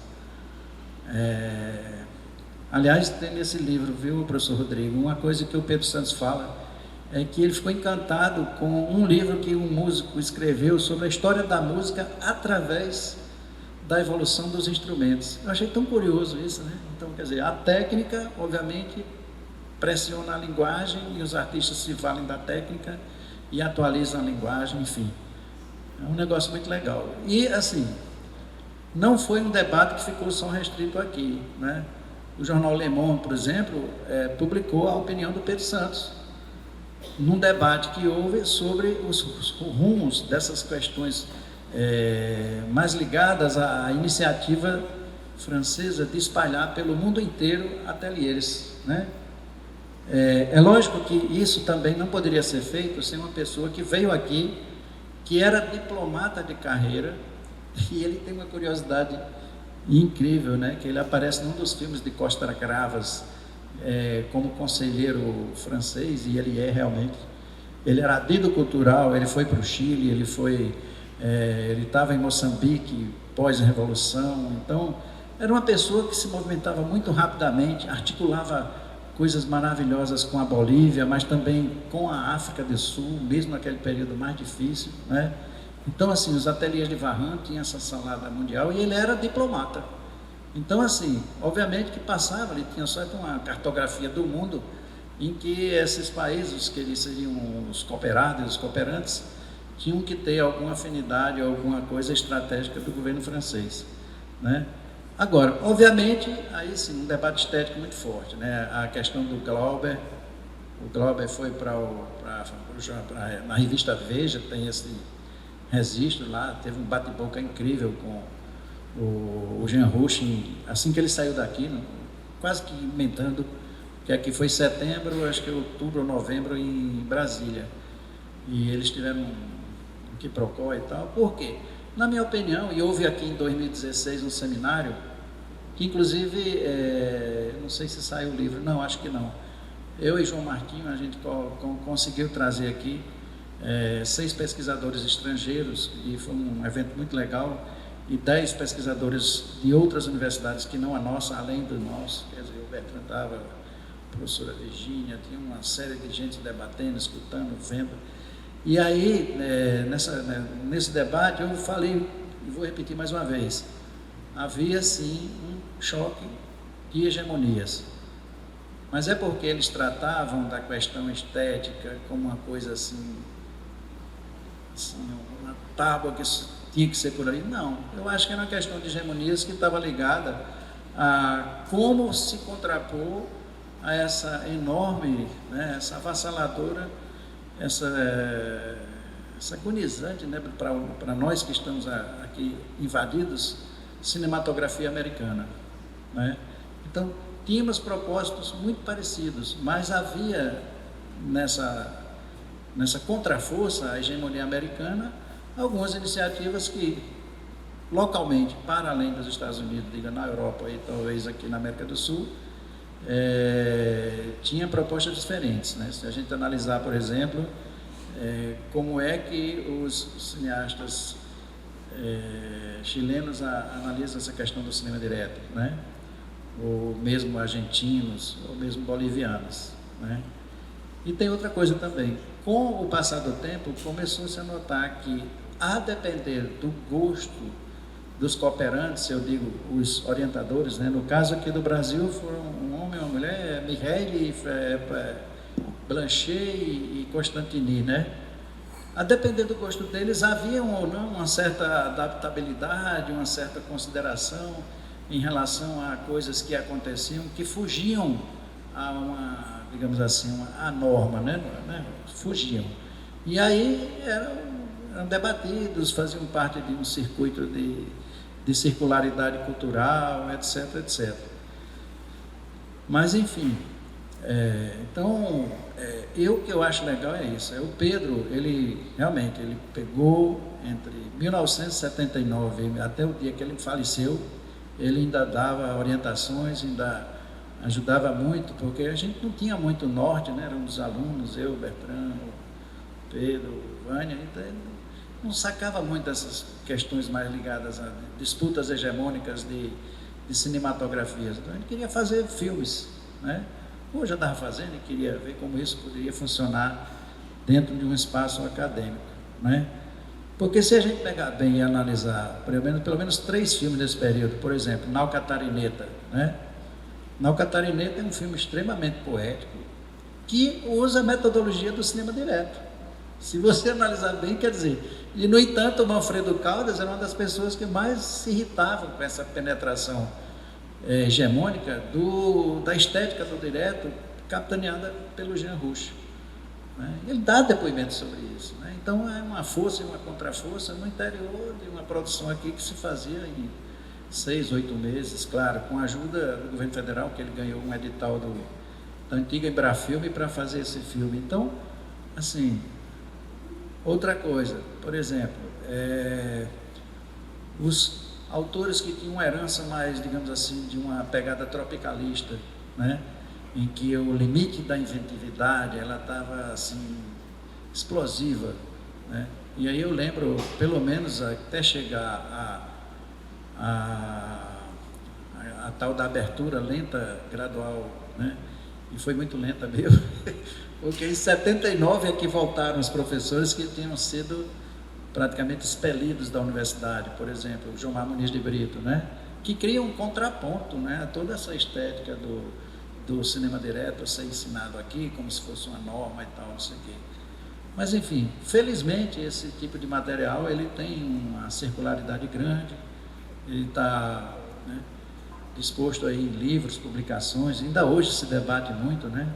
Aliás, tem nesse livro, viu, professor Rodrigo, uma coisa que o Pedro Santos fala, é que ele ficou encantado com um livro que um músico escreveu sobre a história da música através da evolução dos instrumentos. Eu achei tão curioso isso, né? Então, quer dizer, a técnica, obviamente, pressiona a linguagem e os artistas se valem da técnica e atualizam a linguagem, enfim. É um negócio muito legal. E, assim, não foi um debate que ficou só restrito aqui, né? O jornal Le Monde, por exemplo, publicou a opinião do Pedro Santos, num debate que houve sobre os rumos dessas questões mais ligadas à iniciativa francesa de espalhar pelo mundo inteiro ateliês, né? É lógico que isso também não poderia ser feito sem uma pessoa que veio aqui, que era diplomata de carreira, e ele tem uma curiosidade incrível, né? Que ele aparece num dos filmes de Costa Gravas como conselheiro francês, e ele realmente, ele era adido cultural, ele foi para o Chile, ele estava em Moçambique pós-revolução, então era uma pessoa que se movimentava muito rapidamente, articulava coisas maravilhosas com a Bolívia, mas também com a África do Sul, mesmo naquele período mais difícil, né? Então, assim, os ateliês de Varran tinham essa salada mundial e ele era diplomata. Então, assim, obviamente que passava, ele tinha só uma cartografia do mundo em que esses países, que eles seriam os cooperados, os cooperantes, tinham que ter alguma afinidade, alguma coisa estratégica do governo francês, né? Agora, obviamente, aí sim, um debate estético muito forte, né? A questão do Glauber, o Glauber foi na revista Veja, tem esse registro lá, teve um bate-boca incrível com o Jean Rush, assim que ele saiu daqui, quase que inventando, que aqui foi setembro, acho que outubro ou novembro em Brasília, e eles tiveram um quiprocó e tal. Por quê? Na minha opinião, e houve aqui em 2016 um seminário, que inclusive, não sei se saiu o livro, não, acho que não, eu e João Marquinho, a gente conseguiu trazer aqui 6 pesquisadores estrangeiros, e foi um evento muito legal, e 10 pesquisadores de outras universidades que não a nossa, além do nosso. Quer dizer, o Bertrand estava, a professora Virgínia, tinha uma série de gente debatendo, escutando, vendo. E aí, nesse debate, eu falei, e vou repetir mais uma vez, havia sim um choque de hegemonias. Mas é porque eles tratavam da questão estética como uma coisa assim, uma tábua que tinha que ser por ali. Não, eu acho que era uma questão de hegemonias que estava ligada a como se contrapor a essa enorme, né, essa avassaladora, essa agonizante, né, para nós que estamos aqui invadidos, cinematografia americana, né? Então, tínhamos propósitos muito parecidos, mas havia nessa contraforça à hegemonia americana algumas iniciativas que localmente, para além dos Estados Unidos, diga na Europa e talvez aqui na América do Sul, tinha propostas diferentes, né? Se a gente analisar, por exemplo, como é que os cineastas chilenos analisam essa questão do cinema direto, né? Ou mesmo argentinos, ou mesmo bolivianos, né? E tem outra coisa também, com o passar do tempo, começou-se a notar que, a depender do gosto dos cooperantes, eu digo, os orientadores, né? No caso aqui do Brasil, foram um homem e uma mulher, Mihaly, Blanchet e Constantini, né? A depender do gosto deles, havia ou não uma certa adaptabilidade, uma certa consideração em relação a coisas que aconteciam, que fugiam a uma, digamos assim, a norma, né? Fugiam. E aí eram debatidos, faziam parte de um circuito de circularidade cultural, etc, etc. Mas, enfim, então, o que eu acho legal é isso. O Pedro, ele realmente, ele pegou entre 1979 até o dia que ele faleceu, ele ainda dava orientações, ainda ajudava muito, porque a gente não tinha muito norte, né? Eram os alunos, eu, Bertrand, Pedro, Vânia, então não sacava muito dessas questões mais ligadas a disputas hegemônicas de cinematografias. Então ele queria fazer filmes, né? Hoje eu estava fazendo e queria ver como isso poderia funcionar dentro de um espaço acadêmico, né? Porque se a gente pegar bem e analisar pelo menos 3 filmes desse período, por exemplo, Nau Catarineta, né? Nau Catarineta é um filme extremamente poético que usa a metodologia do cinema direto. Se você analisar bem, quer dizer, e no entanto o Manfredo Caldas era uma das pessoas que mais se irritavam com essa penetração hegemônica da estética do direto, capitaneada pelo Jean Rouch, né? Ele dá depoimento sobre isso, né? Então é uma força e uma contraforça no interior de uma produção aqui que se fazia em 6, 8 meses, claro, com a ajuda do governo federal, que ele ganhou um edital da antiga Embrafilme para fazer esse filme. Então, assim, outra coisa, por exemplo, os autores que tinham uma herança mais, digamos assim, de uma pegada tropicalista, né? Em que o limite da inventividade, ela estava assim, explosiva, né? E aí eu lembro, pelo menos até chegar a tal da abertura lenta, gradual, né? E foi muito lenta mesmo, porque em 79 é que voltaram os professores que tinham sido praticamente expelidos da universidade, por exemplo, o João Muniz de Brito, né? Que cria um contraponto, né, a toda essa estética do cinema direto ser ensinado aqui como se fosse uma norma e tal, não sei o quê. Mas, enfim, felizmente esse tipo de material ele tem uma circularidade grande, ele está, né, disposto aí em livros, publicações, ainda hoje se debate muito, né?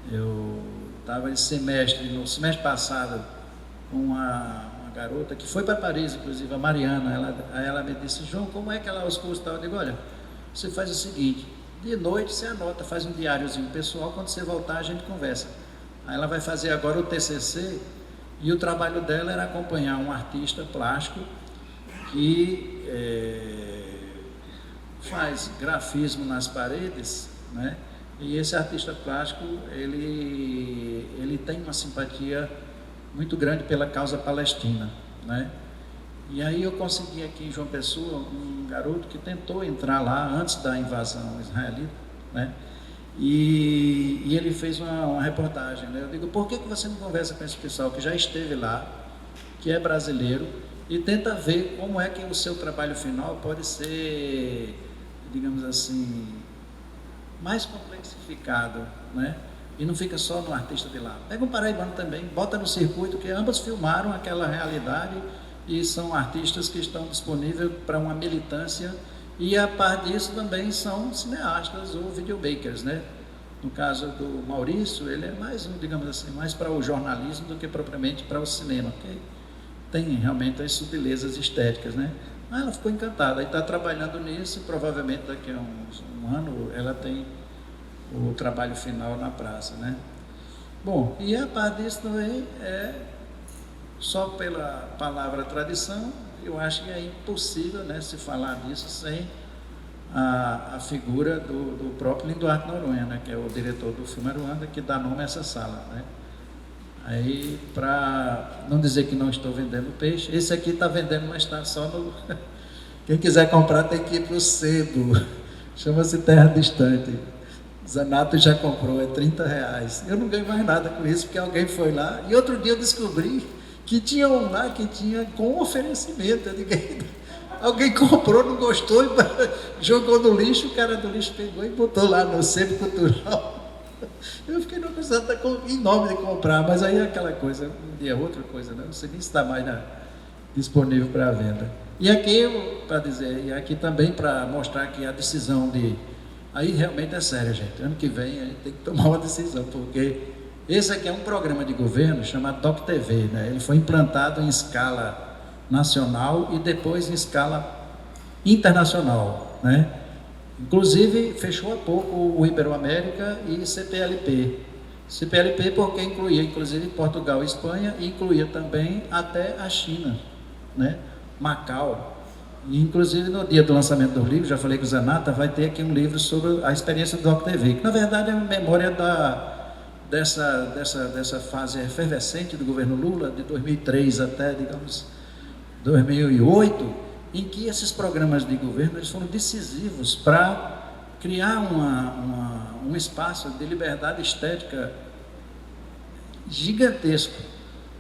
Eu estava no semestre passado, com uma garota que foi para Paris, inclusive a Mariana, ela me disse: João, como é que ela os cursos tal? Eu digo: olha, você faz o seguinte, de noite você anota, faz um diáriozinho pessoal, quando você voltar a gente conversa. Aí ela vai fazer agora o TCC, e o trabalho dela era acompanhar um artista plástico que faz grafismo nas paredes, né? E esse artista plástico, ele tem uma simpatia muito grande pela causa palestina, né? E aí eu consegui aqui em João Pessoa um garoto que tentou entrar lá antes da invasão israelita, né? E ele fez uma reportagem, né? Eu digo, por que você não conversa com esse pessoal que já esteve lá, que é brasileiro, e tenta ver como é que o seu trabalho final pode ser, digamos assim, mais complexificado, né? E não fica só no artista de lá. Pega um paraibano também, bota no circuito, que ambas filmaram aquela realidade e são artistas que estão disponíveis para uma militância, e a par disso também são cineastas ou videomakers, né? No caso do Maurício, ele é mais, digamos assim, mais para o jornalismo do que propriamente para o cinema, porque tem realmente as sutilezas estéticas, né? Mas ela ficou encantada e está trabalhando nisso, e provavelmente daqui a um ano ela tem o trabalho final na praça, né? Bom, e a parte disso também só pela palavra tradição, eu acho que é impossível, né, se falar disso sem a figura do próprio Linduarte Noronha, né, que é o diretor do filme Aruanda, que dá nome a essa sala, né? Aí, para não dizer que não estou vendendo peixe, esse aqui está vendendo, mas está só no... Quem quiser comprar tem que ir para o sebo, chama-se Terra Distante. Zanato já comprou, é R$30. Eu não ganho mais nada com isso, porque alguém foi lá, e outro dia eu descobri que tinha um lá que tinha com oferecimento. Alguém comprou, não gostou, e jogou no lixo, o cara do lixo pegou e botou lá no Centro Cultural. Eu fiquei numa coisa enorme de comprar, mas aí é aquela coisa, um dia outra coisa, né? Não sei nem se está mais disponível para venda. E aqui, para dizer, e aqui também para mostrar que a decisão de... Aí realmente é sério, gente. Ano que vem a gente tem que tomar uma decisão, porque esse aqui é um programa de governo chamado Doc TV, né? Ele foi implantado em escala nacional e depois em escala internacional, né? Inclusive, fechou há pouco o Iberoamérica e CPLP. CPLP porque incluía, inclusive, Portugal e Espanha, e incluía também até a China, né? Macau. E, inclusive, no dia do lançamento do livro, já falei com o Zanata, vai ter aqui um livro sobre a experiência do Doc TV, que, na verdade, é uma memória dessa fase efervescente do governo Lula, de 2003 até, digamos, 2008, em que esses programas de governo eles foram decisivos para criar um espaço de liberdade estética gigantesco,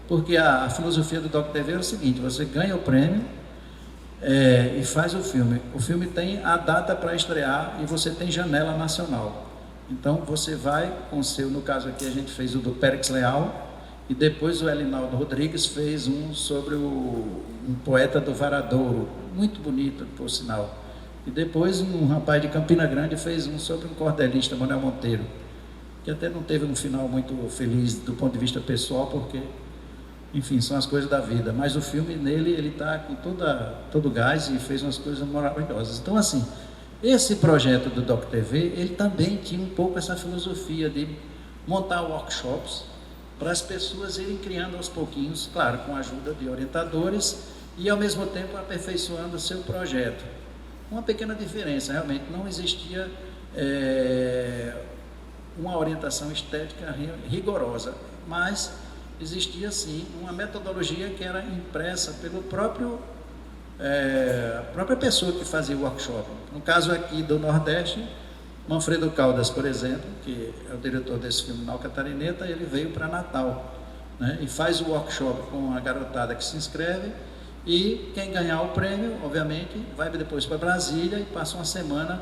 porque a filosofia do Doc TV é o seguinte: você ganha o prêmio e faz o filme tem a data para estrear e você tem janela nacional, então você vai com o seu, no caso aqui a gente fez o do Périx Leal, e depois o Elinaldo Rodrigues fez um sobre um poeta do Varadouro, muito bonito, por sinal. E depois um rapaz de Campina Grande fez um sobre um cordelista, Manuel Monteiro, que até não teve um final muito feliz do ponto de vista pessoal, porque, enfim, são as coisas da vida. Mas o filme, nele, ele está com todo o gás e fez umas coisas maravilhosas. Então, assim, esse projeto do Doc TV, ele também tinha um pouco essa filosofia de montar workshops para as pessoas irem criando aos pouquinhos, claro, com a ajuda de orientadores e, ao mesmo tempo, aperfeiçoando o seu projeto. Uma pequena diferença, realmente, não existia uma orientação estética rigorosa, mas existia, sim, uma metodologia que era impressa pelo a própria pessoa que fazia o workshop. No caso aqui do Nordeste, Manfredo Caldas, por exemplo, que é o diretor desse filme Nau Catarineta, ele veio para Natal, né, e faz o workshop com a garotada que se inscreve, e quem ganhar o prêmio, obviamente, vai depois para Brasília e passa uma semana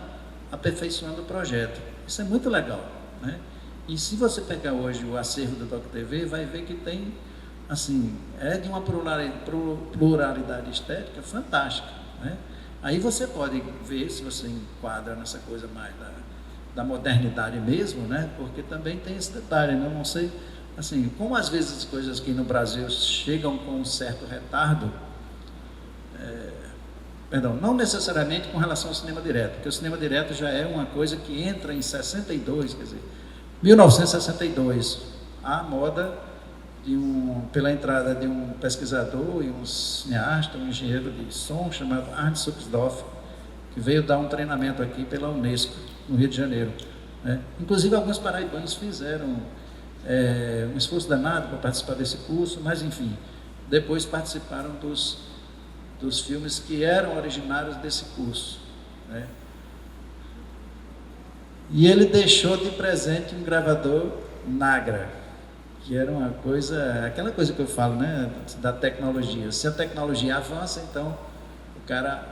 aperfeiçoando o projeto. Isso é muito legal, né? E se você pegar hoje o acervo do Doc TV, vai ver que tem, assim, de uma pluralidade estética fantástica, né? Aí você pode ver se você enquadra nessa coisa mais da modernidade mesmo, né? Porque também tem esse detalhe, né? Não sei, assim, como às vezes as coisas aqui no Brasil chegam com um certo retardo, não necessariamente com relação ao cinema direto, porque o cinema direto já é uma coisa que entra em 62, quer dizer, 1962, a moda pela entrada de um pesquisador e um cineasta, um engenheiro de som chamado Arne Suxdorf, que veio dar um treinamento aqui pela Unesco, no Rio de Janeiro. né? Inclusive, alguns paraibanos fizeram um esforço danado para participar desse curso, mas, enfim, depois participaram dos filmes que eram originários desse curso, né? E ele deixou de presente um gravador Nagra, que era uma coisa, aquela coisa que eu falo, né, da tecnologia. Se a tecnologia avança, então o cara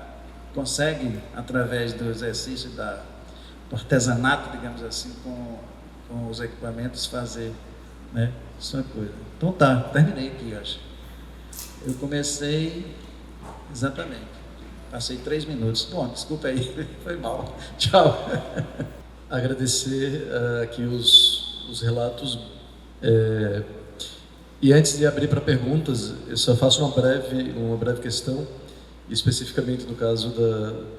consegue, através do exercício do artesanato, digamos assim, com os equipamentos, fazer, né, isso é uma coisa. Então tá, terminei aqui, eu acho. Eu comecei, exatamente, passei 3 minutos. Bom, desculpa aí, foi mal. Tchau. Agradecer aqui os relatos. E antes de abrir para perguntas, eu só faço uma breve questão, especificamente no caso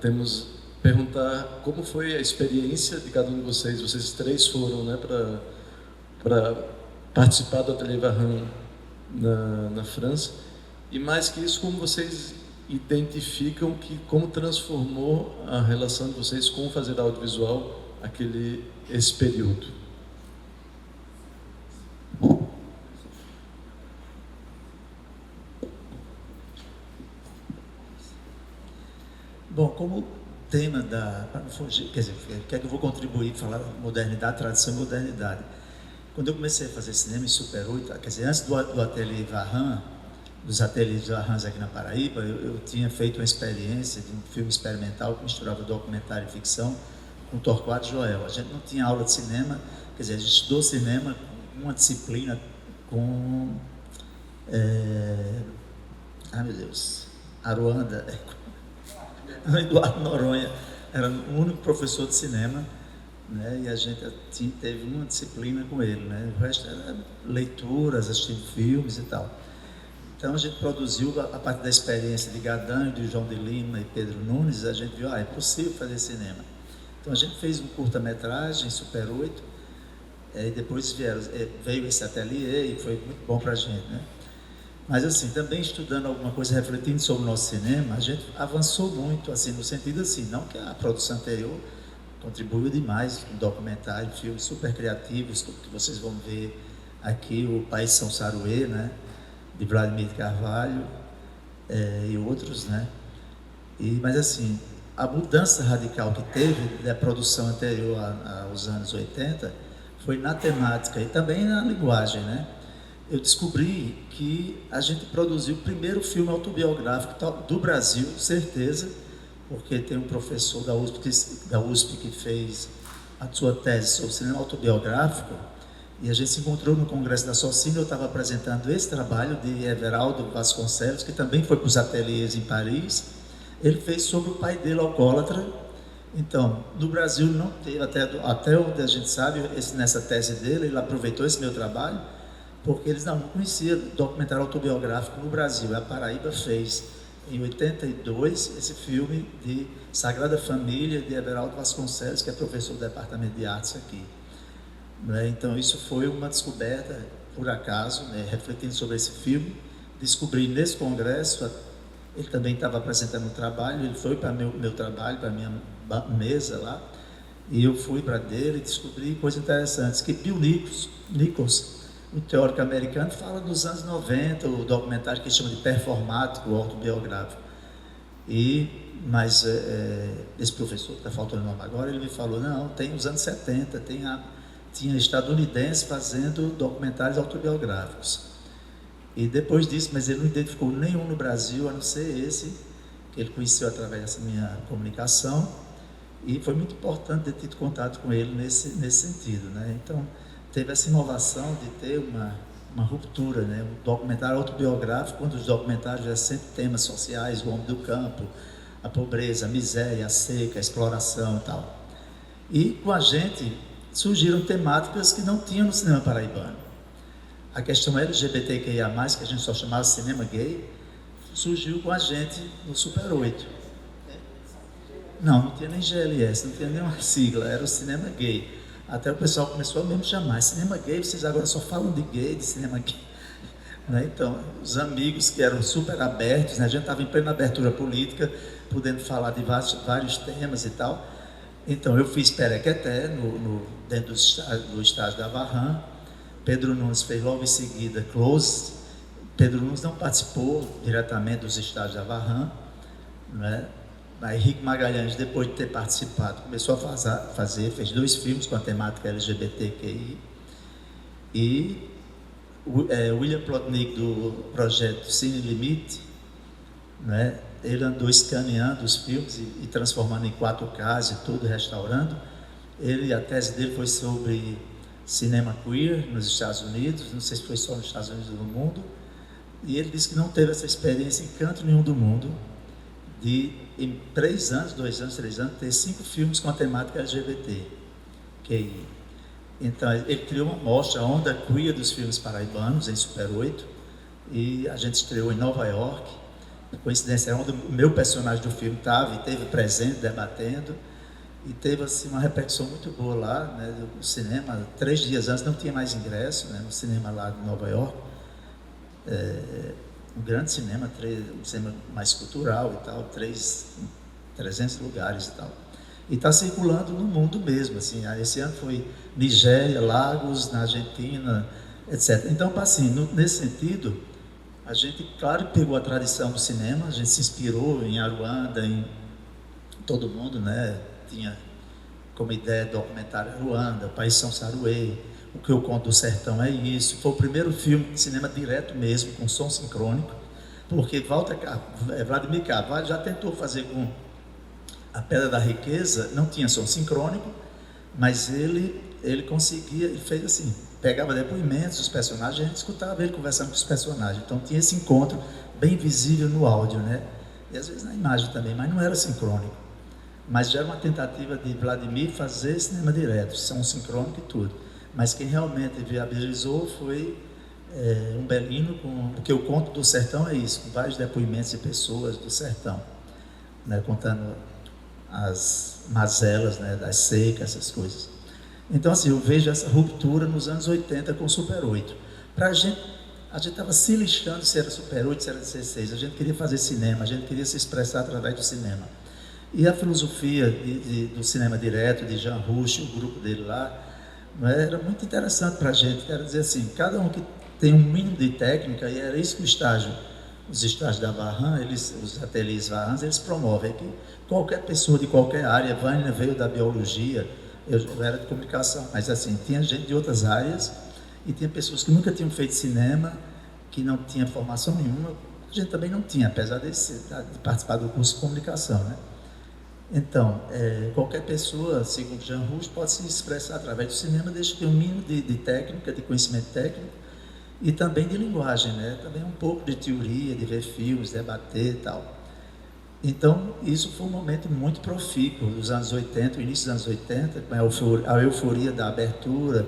temos perguntar como foi a experiência de cada um de vocês. Vocês 3 foram, né, para participar do Atelier Varran na França, e mais que isso, como vocês identificam como transformou a relação de vocês com o fazer audiovisual esse período. Bom, como tema para não fugir, quer dizer, que é que eu vou contribuir para falar modernidade, tradição e modernidade. Quando eu comecei a fazer cinema em Super 8, quer dizer, antes do Atelier Varran, dos ateliês Varran aqui na Paraíba, eu tinha feito uma experiência de um filme experimental que misturava documentário e ficção com Torquato Joel. A gente não tinha aula de cinema, quer dizer, a gente estudou cinema com uma disciplina com meu Deus, Aruanda, Eduardo Noronha era o único professor de cinema, né? E a gente teve uma disciplina com ele, né? O resto era leituras, assistindo filmes e tal. Então a gente produziu, a partir da experiência de Gadan, de João de Lima e Pedro Nunes, a gente viu, é possível fazer cinema. Então a gente fez um curta-metragem, Super 8, e depois veio esse ateliê e foi muito bom para a gente, né? Mas assim, também estudando alguma coisa, refletindo sobre o nosso cinema, a gente avançou muito, assim, no sentido assim, não que a produção anterior contribuiu demais, com documentário, filmes super criativos, que vocês vão ver aqui, o País São Saruê, né, de Vladimir Carvalho, e outros, né? Mas assim, a mudança radical que teve da produção anterior aos anos 80 foi na temática e também na linguagem, né? Eu descobri que a gente produziu o primeiro filme autobiográfico do Brasil, certeza, porque tem um professor da USP que fez a sua tese sobre cinema autobiográfico, e a gente se encontrou no Congresso da Socina. Eu estava apresentando esse trabalho de Everaldo Vasconcelos, que também foi para os ateliês em Paris. Ele fez sobre o pai dele, alcoólatra. Então, no Brasil não teve, até onde a gente sabe, nessa tese dele, ele aproveitou esse meu trabalho, porque eles não conheciam documentário autobiográfico no Brasil. A Paraíba fez, em 82, esse filme de Sagrada Família, de Everaldo Vasconcelos, que é professor do Departamento de Artes aqui. Então, isso foi uma descoberta, por acaso, né? Refletindo sobre esse filme, descobri nesse congresso, ele também estava apresentando um trabalho, ele foi para meu trabalho, para a minha mesa lá, e eu fui para dele e descobri coisas interessantes, que Bill Nichols, o teórico americano, fala dos anos 90, o documentário que chama de performático, autobiográfico. Mas esse professor, que está faltando o nome agora, ele me falou, não, tem os anos 70, tinha estadunidense fazendo documentários autobiográficos. E depois disso, mas ele não identificou nenhum no Brasil, a não ser esse, que ele conheceu através dessa minha comunicação, e foi muito importante ter tido contato com ele nesse sentido, né? Então, teve essa inovação de ter uma ruptura, né? Um documentário autobiográfico, quando os documentários eram sempre temas sociais, o homem do campo, a pobreza, a miséria, a seca, a exploração e tal. E com a gente surgiram temáticas que não tinham no cinema paraibano. A questão LGBTQIA+, que a gente só chamava cinema gay, surgiu com a gente no Super 8. Não tinha nem GLS, não tinha nenhuma sigla, era o cinema gay. Até o pessoal começou a mesmo chamar, cinema gay, vocês agora só falam de gay, de cinema gay. Né? Então, os amigos que eram super abertos, né? A gente estava em plena abertura política, podendo falar de vários temas e tal, Então, eu fiz Perequeté, dentro do estádio da Varran. Pedro Nunes fez logo em seguida Close. Pedro Nunes não participou diretamente dos estádios da Varran, né? Mas Henrique Magalhães, depois de ter participado, começou a fez 2 filmes com a temática LGBTQI. E William Plotnick, do projeto Cine Limite, né? Ele andou escaneando os filmes e transformando em 4K e tudo, restaurando. A tese dele foi sobre cinema queer nos Estados Unidos, não sei se foi só nos Estados Unidos ou no mundo, e ele disse que não teve essa experiência em canto nenhum do mundo, de em 3 anos, 2 anos, 3 anos, ter 5 filmes com a temática LGBTQI. Então, ele criou uma mostra, a onda queer dos filmes paraibanos, em Super 8, e a gente estreou em Nova York. Coincidência, onde o meu personagem do filme estava e esteve presente, debatendo, e teve assim, uma repercussão muito boa lá, né, do cinema. 3 dias antes não tinha mais ingresso, né, no cinema lá de Nova York, um grande cinema, um cinema mais cultural e tal, 300 lugares e tal. E está circulando no mundo mesmo, assim. Esse ano foi Nigéria, Lagos, na Argentina, etc. Então, assim, nesse sentido, a gente, claro, pegou a tradição do cinema, a gente se inspirou em Aruanda, em todo mundo, né? Tinha como ideia documentário Aruanda, País São Saruê, O que eu conto do sertão é isso. Foi o primeiro filme de cinema direto mesmo, com som sincrônico, porque Vladimir Carvalho já tentou fazer com A Pedra da Riqueza, não tinha som sincrônico, mas ele conseguia, e fez assim, pegava depoimentos dos personagens, a gente escutava ele conversando com os personagens, então tinha esse encontro bem visível no áudio, né? E às vezes na imagem também, mas não era sincrônico. Mas já era uma tentativa de Vladimir fazer cinema direto, som sincrônico e tudo. Mas quem realmente viabilizou foi Umbelino, porque o conto do sertão é isso, com vários depoimentos de pessoas do sertão, né, contando as mazelas, né, das secas, essas coisas. Então, assim, eu vejo essa ruptura nos anos 80 com o Super 8. Para a gente estava se lixando se era Super 8, se era 16. A gente queria fazer cinema, a gente queria se expressar através do cinema. E a filosofia do cinema direto, de Jean Rouch, o grupo dele lá, era muito interessante para a gente. Quero dizer assim, cada um que tem um mínimo de técnica, e era isso que os estágios da Varran, os ateliês Varran, eles promovem que qualquer pessoa de qualquer área, Vânia veio da biologia, eu era de comunicação, mas assim, tinha gente de outras áreas, e tinha pessoas que nunca tinham feito cinema, que não tinha formação nenhuma, a gente também não tinha, apesar de participar do curso de comunicação, né? Então, qualquer pessoa, segundo Jean Rouch, pode se expressar através do cinema, desde que tenha um mínimo de técnica, de conhecimento técnico, e também de linguagem, né? Também um pouco de teoria, de ver filmes, debater e tal. Então, isso foi um momento muito profícuo dos anos 80, o início dos anos 80, com a euforia da abertura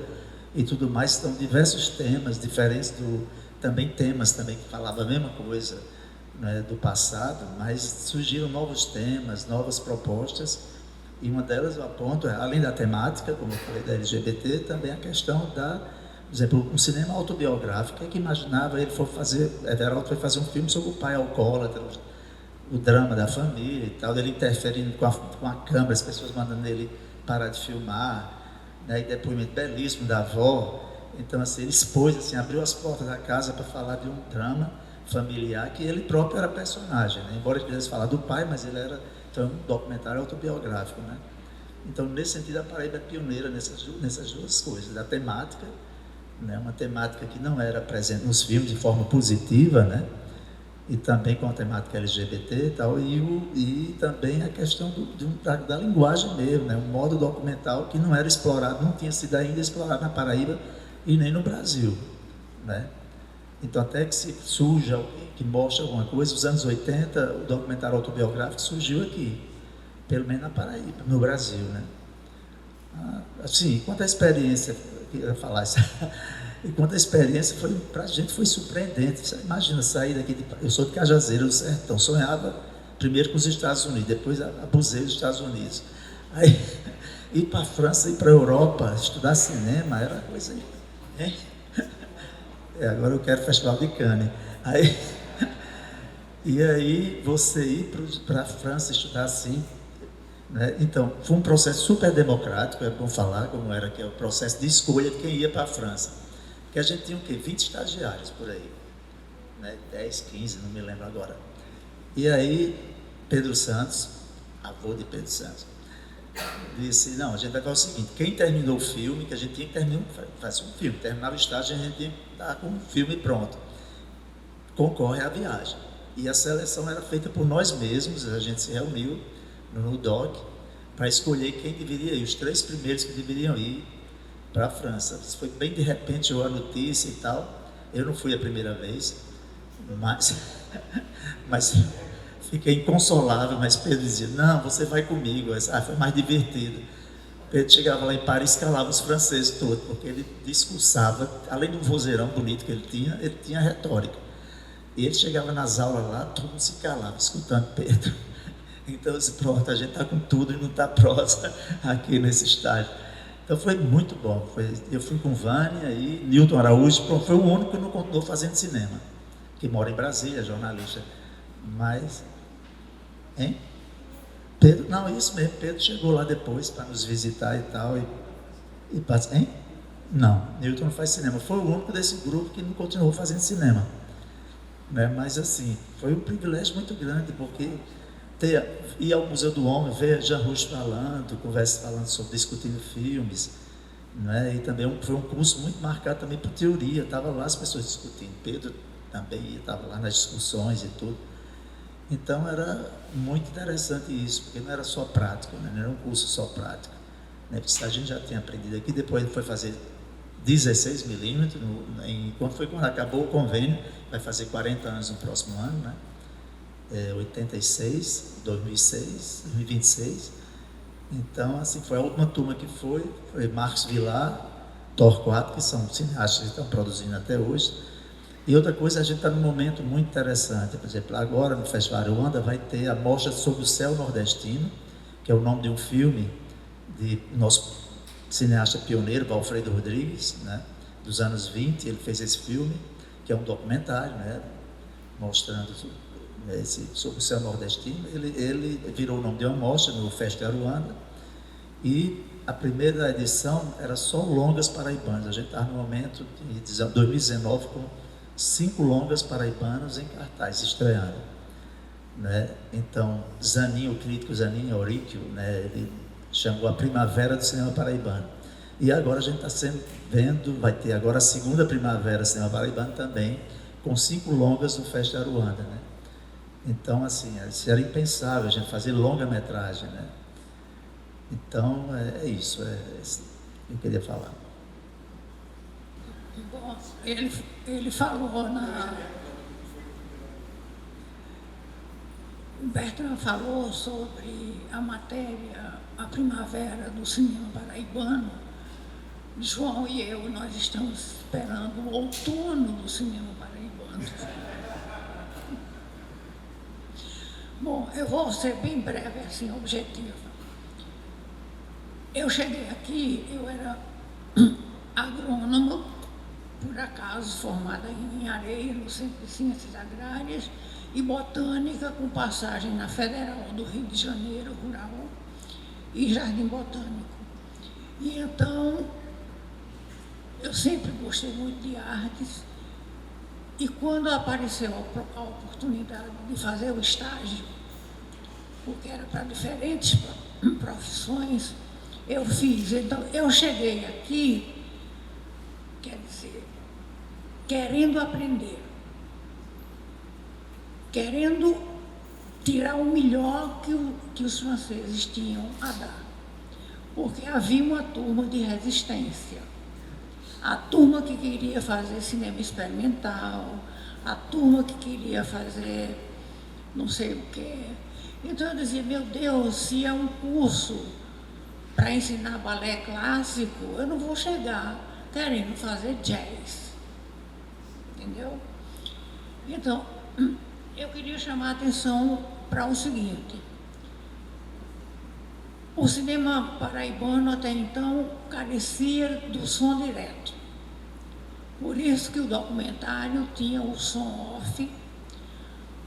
e tudo mais. Então, diversos temas diferentes, também temas também que falavam a mesma coisa, né, do passado, mas surgiram novos temas, novas propostas, e uma delas eu aponto, além da temática, como eu falei, da LGBT, também a questão por exemplo, um cinema autobiográfico. Quem que imaginava Everaldo foi fazer um filme sobre o pai alcoólatra, o drama da família e tal, ele interferindo com a câmera, as pessoas mandando ele parar de filmar, né, e depoimento belíssimo da avó. Então, assim, ele expôs, assim, abriu as portas da casa para falar de um drama familiar que ele próprio era personagem, né? Embora ele quisesse falar do pai, mas ele era um documentário autobiográfico, né? Então, nesse sentido, a Paraíba é pioneira nessas duas coisas, da temática, né? Uma temática que não era presente nos filmes de forma positiva, né? E também com a temática LGBT e tal, e também a questão da linguagem mesmo, né? Um modo documental que não era explorado, não tinha sido ainda explorado na Paraíba e nem no Brasil, né? Então, até que se surja alguém que mostre alguma coisa, nos anos 80, o documentário autobiográfico surgiu aqui, pelo menos na Paraíba, no Brasil, né? Assim, quanto à experiência, eu queria falar isso, enquanto a experiência para a gente foi surpreendente. Você imagina sair daqui, eu sou de Cajazeira do Sertão, sonhava primeiro com os Estados Unidos, depois abusei dos Estados Unidos. Aí, ir para a França, ir para a Europa, estudar cinema, era coisa aí. Agora eu quero Festival de Cannes. E aí você ir para a França estudar assim, né? Então, foi um processo super democrático, é bom falar como era, que é o processo de escolha de quem ia para a França. Que a gente tinha o quê? 20 estagiários por aí, né? 10, 15, não me lembro agora. E aí, Pedro Santos, avô de Pedro Santos, disse, não, a gente vai fazer o seguinte, quem terminou o filme, que a gente tinha que fazer um filme, terminava o estágio, a gente tinha que estar com o filme pronto, concorre à viagem. E a seleção era feita por nós mesmos, a gente se reuniu no DOC para escolher quem deveria ir, os 3 primeiros que deveriam ir para a França. Isso foi bem de repente, a notícia e tal. Eu não fui a primeira vez, mas fiquei inconsolável, mas Pedro dizia, não, você vai comigo. Foi mais divertido. Pedro chegava lá em Paris, calava os franceses todos, porque ele discursava, além do vozeirão bonito que ele tinha retórica. E ele chegava nas aulas lá, todo mundo se calava, escutando Pedro. Então eu disse, pronto, a gente está com tudo e não está prosa aqui nesse estágio. Então foi muito bom. Eu fui com Vânia e Nilton Araújo, foi o único que não continuou fazendo cinema, que mora em Brasília, jornalista. Mas, hein? Pedro, não, isso mesmo, Pedro chegou lá depois para nos visitar e tal. Hein? Não, Nilton não faz cinema. Foi o único desse grupo que não continuou fazendo cinema. Né? Mas assim, foi um privilégio muito grande, porque ir ao Museu do Homem, ver Jean Rouge falando sobre discutindo filmes, né? E também foi um curso muito marcado também por teoria, estava lá as pessoas discutindo, Pedro também estava lá nas discussões e tudo. Então era muito interessante isso, porque não era só prático, né? Não era um curso só prático, né? Porque a gente já tinha aprendido aqui, depois ele foi fazer 16 milímetros, quando acabou o convênio, vai fazer 40 anos no próximo ano, né? 86, 2006, 2026. Então, assim, foi a última turma que foi Marcos Vilar, Torquato, que são cineastas que estão produzindo até hoje. E outra coisa, a gente está num momento muito interessante. Por exemplo, agora no Festival Aruanda vai ter a Mostra sobre o Céu Nordestino, que é o nome de um filme de nosso cineasta pioneiro, Valfredo Rodrigues, né, dos anos 20. Ele fez esse filme, que é um documentário, né, mostrando sobre o céu nordestino. Ele virou o nome de uma mostra no Festival Aruanda, e a primeira edição era só longas paraibanas. A gente estava no momento de 2019 com 5 longas paraibanos em cartaz, estreando, né? Então, Zanin, o crítico Zanin Auríquio, né, ele chamou a primavera do cinema paraibano. E agora a gente está vendo, vai ter agora a segunda primavera do cinema paraibano também, com 5 longas no Festival Aruanda, né? Então, assim, isso era impensável, a gente fazer longa-metragem, né? Então, é isso que eu queria falar. Bom, ele falou o Bertrand falou sobre a matéria, a primavera do cinema paraibano. João e eu, nós estamos esperando o outono do cinema paraibano. Bom, eu vou ser bem breve, assim, objetiva. Eu cheguei aqui, eu era agrônoma, por acaso formada em engenharia no Centro de Ciências Agrárias, e botânica, com passagem na Federal do Rio de Janeiro, rural, e Jardim Botânico. E então, eu sempre gostei muito de artes, e quando apareceu a oportunidade de fazer o estágio, porque era para diferentes profissões, eu fiz. Então, eu cheguei aqui, quer dizer, querendo aprender, querendo tirar o melhor que os franceses tinham a dar, porque havia uma turma de resistência, a turma que queria fazer cinema experimental, a turma que queria fazer não sei o quê. Então eu dizia, meu Deus, se é um curso para ensinar balé clássico, eu não vou chegar querendo fazer jazz, entendeu? Então, eu queria chamar a atenção para o seguinte: o cinema paraibano até então carecia do som direto. Por isso que o documentário tinha o som off,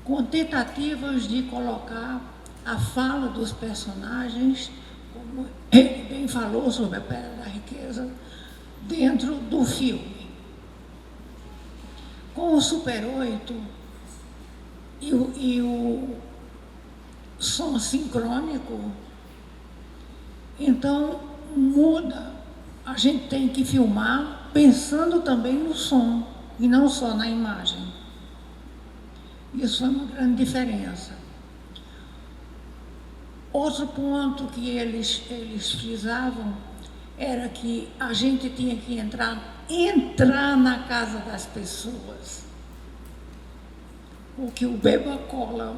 com tentativas de colocar a fala dos personagens, como ele bem falou sobre a Pedra da Riqueza, dentro do filme. Com o Super 8 e o som sincrônico, então muda. A gente tem que filmar pensando também no som e não só na imagem. Isso é uma grande diferença. Outro ponto que eles frisavam era que a gente tinha que entrar na casa das pessoas. O que o Beba-Cola,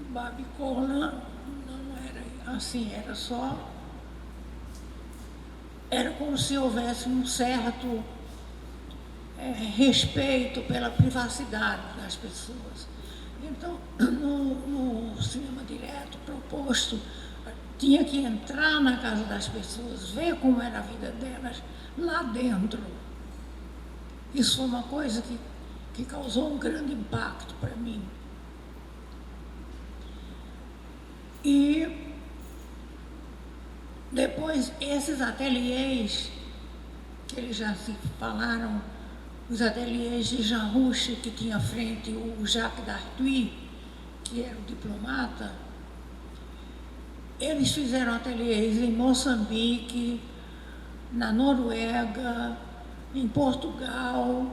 o Babi-Cola, não era assim, era como se houvesse um certo respeito pela privacidade das pessoas. Então, no cinema direto proposto, tinha que entrar na casa das pessoas, ver como era a vida delas lá dentro. Isso foi uma coisa que causou um grande impacto para mim. E depois, esses ateliês, que eles já se falaram, os ateliês de Jean Rouch, que tinha à frente o Jacques Dartuis, que era o diplomata, eles fizeram ateliês em Moçambique, na Noruega, em Portugal,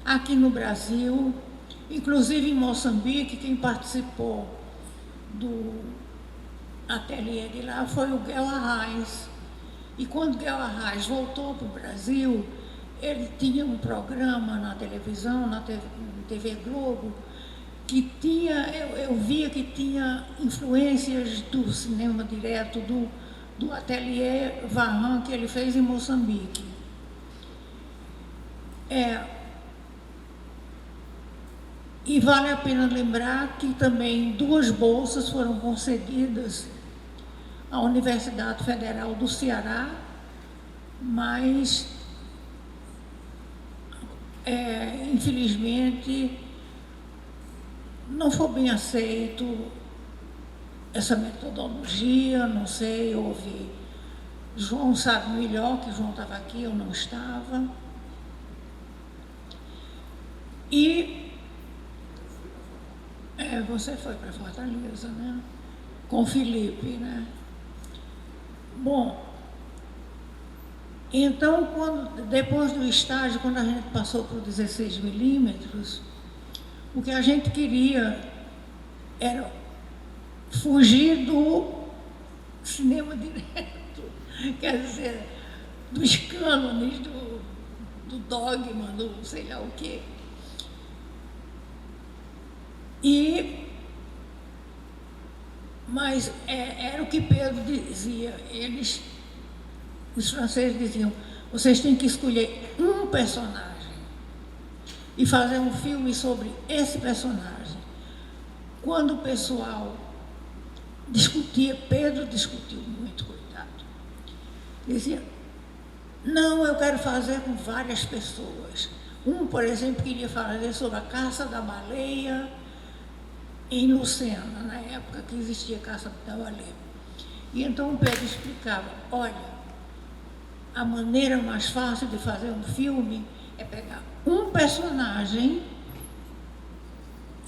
aqui no Brasil, inclusive em Moçambique. Quem participou do ateliê de lá foi o Guel Arraes. E quando Guel Arraes voltou para o Brasil, ele tinha um programa na televisão, na TV Globo, que tinha, eu via que tinha influências do cinema direto, do ateliê Varran que ele fez em Moçambique. E vale a pena lembrar que também 2 bolsas foram concedidas à Universidade Federal do Ceará, mas, infelizmente, não foi bem aceito essa metodologia, não sei, João sabe melhor, que João estava aqui, eu não estava. E você foi para Fortaleza, né? Com o Felipe, né? Bom, então, depois do estágio, quando a gente passou para o 16 milímetros, o que a gente queria era fugir do cinema direto, quer dizer, dos cânones, do dogma, do sei lá o quê. Mas era o que Pedro dizia, os franceses diziam, vocês têm que escolher um personagem e fazer um filme sobre esse personagem. Quando o pessoal discutia, Pedro discutiu muito, coitado. Dizia, não, eu quero fazer com várias pessoas. Por exemplo, queria fazer sobre a caça da baleia em Lucena, na época que existia caça da baleia. E então o Pedro explicava, olha, a maneira mais fácil de fazer um filme é pegar um personagem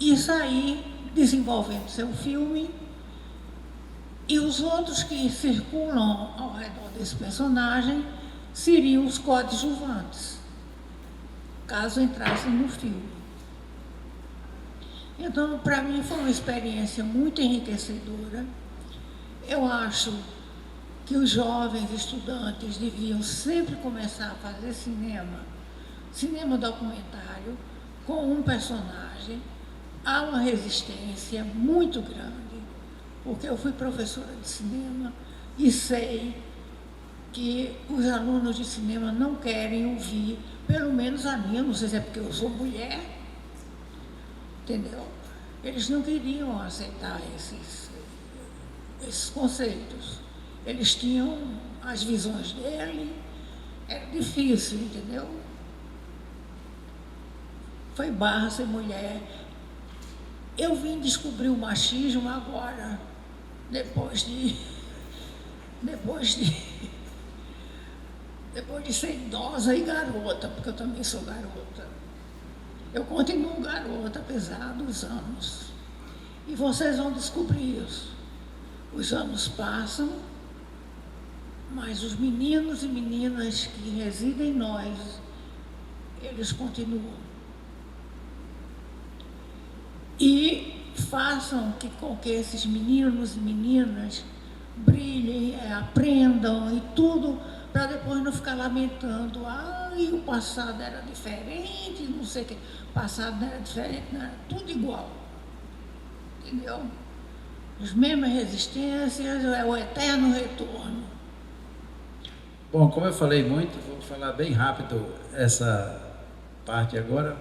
e sair desenvolvendo seu filme, e os outros que circulam ao redor desse personagem seriam os coadjuvantes, caso entrassem no filme. Então, para mim, foi uma experiência muito enriquecedora. Eu acho que os jovens estudantes deviam sempre começar a fazer cinema documentário, com um personagem. Há uma resistência muito grande, porque eu fui professora de cinema e sei que os alunos de cinema não querem ouvir, pelo menos a minha, não sei se é porque eu sou mulher, entendeu? Eles não queriam aceitar esses conceitos. Eles tinham as visões dele, era difícil, entendeu? Foi barra ser mulher. Eu vim descobrir o machismo agora, depois de ser idosa e garota, porque eu também sou garota. Eu continuo garota, apesar dos anos. E vocês vão descobrir isso. Os anos passam, mas os meninos e meninas que residem em nós, eles continuam. E façam com que esses meninos e meninas brilhem, aprendam e tudo, para depois não ficar lamentando. Ai, o passado era diferente, não sei o que. O passado não era diferente, não era tudo igual. Entendeu? As mesmas resistências, é o eterno retorno. Bom, como eu falei muito, vou falar bem rápido essa parte agora,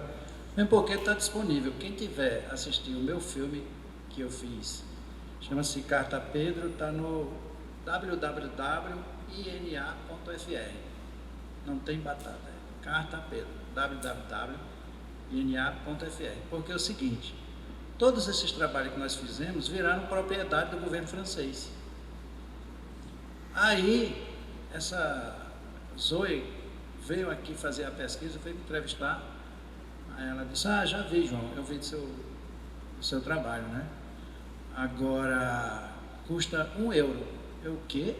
mesmo porque está disponível. Quem tiver assistir o meu filme que eu fiz, chama-se Carta a Pedro, está no www.ina.fr. Não tem batata, é Carta a Pedro, www.ina.fr. Porque é o seguinte, todos esses trabalhos que nós fizemos viraram propriedade do governo francês. Aí, essa Zoe veio aqui fazer a pesquisa, veio me entrevistar. Aí ela disse, já vi, João, eu vi o seu trabalho, né? Agora, custa €1. Eu, o quê?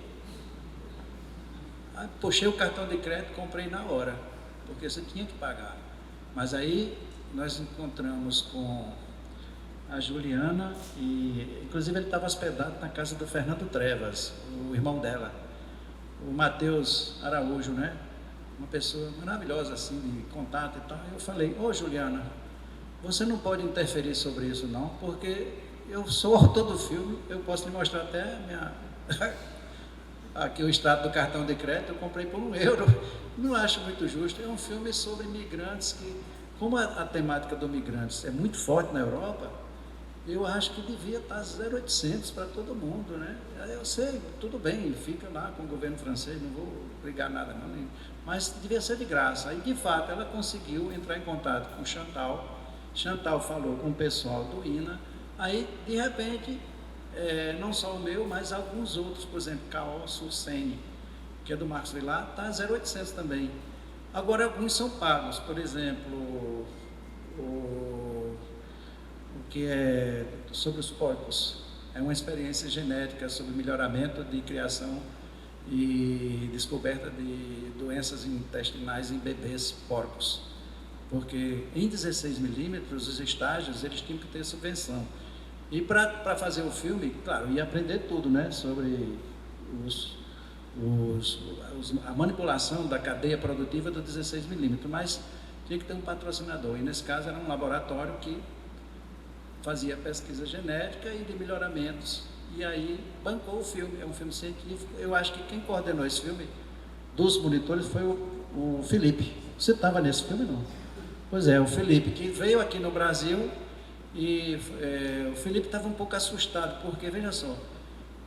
Aí, puxei o cartão de crédito, comprei na hora, porque você tinha que pagar. Mas aí, nós encontramos com a Juliana, e inclusive ele estava hospedado na casa do Fernando Trevas, o irmão dela, o Matheus Araújo, né? Uma pessoa maravilhosa assim, de contato e tal. Eu falei, Juliana, você não pode interferir sobre isso não, porque eu sou autor do filme, eu posso lhe mostrar até aqui o extrato do cartão de crédito, eu comprei por €1. Não acho muito justo. É um filme sobre imigrantes que, como a temática dos migrantes é muito forte na Europa, eu acho que devia estar 0800 para todo mundo, né? Eu sei, tudo bem, fica lá com o governo francês, não vou brigar nada não, mas devia ser de graça. Aí, de fato, ela conseguiu entrar em contato com Chantal. Chantal falou com o pessoal do INA. Aí, de repente, não só o meu, mas alguns outros, por exemplo, Caol Sulcene, que é do Marcos Vilar, está 0800 também. Agora, alguns são pagos, por exemplo, o que é sobre os porcos, é uma experiência genética sobre melhoramento de criação e descoberta de doenças intestinais em bebês porcos, porque em 16 milímetros os estágios eles tinham que ter subvenção, e para fazer o filme, claro, ia aprender tudo, né, sobre a manipulação da cadeia produtiva do 16 milímetros, mas tinha que ter um patrocinador, e nesse caso era um laboratório que fazia pesquisa genética e de melhoramentos, e aí bancou o filme. É um filme científico. Eu acho que quem coordenou esse filme, dos monitores, foi o Felipe. Você estava nesse filme, não? Pois é, o Felipe, que veio aqui no Brasil, e o Felipe estava um pouco assustado, porque, veja só,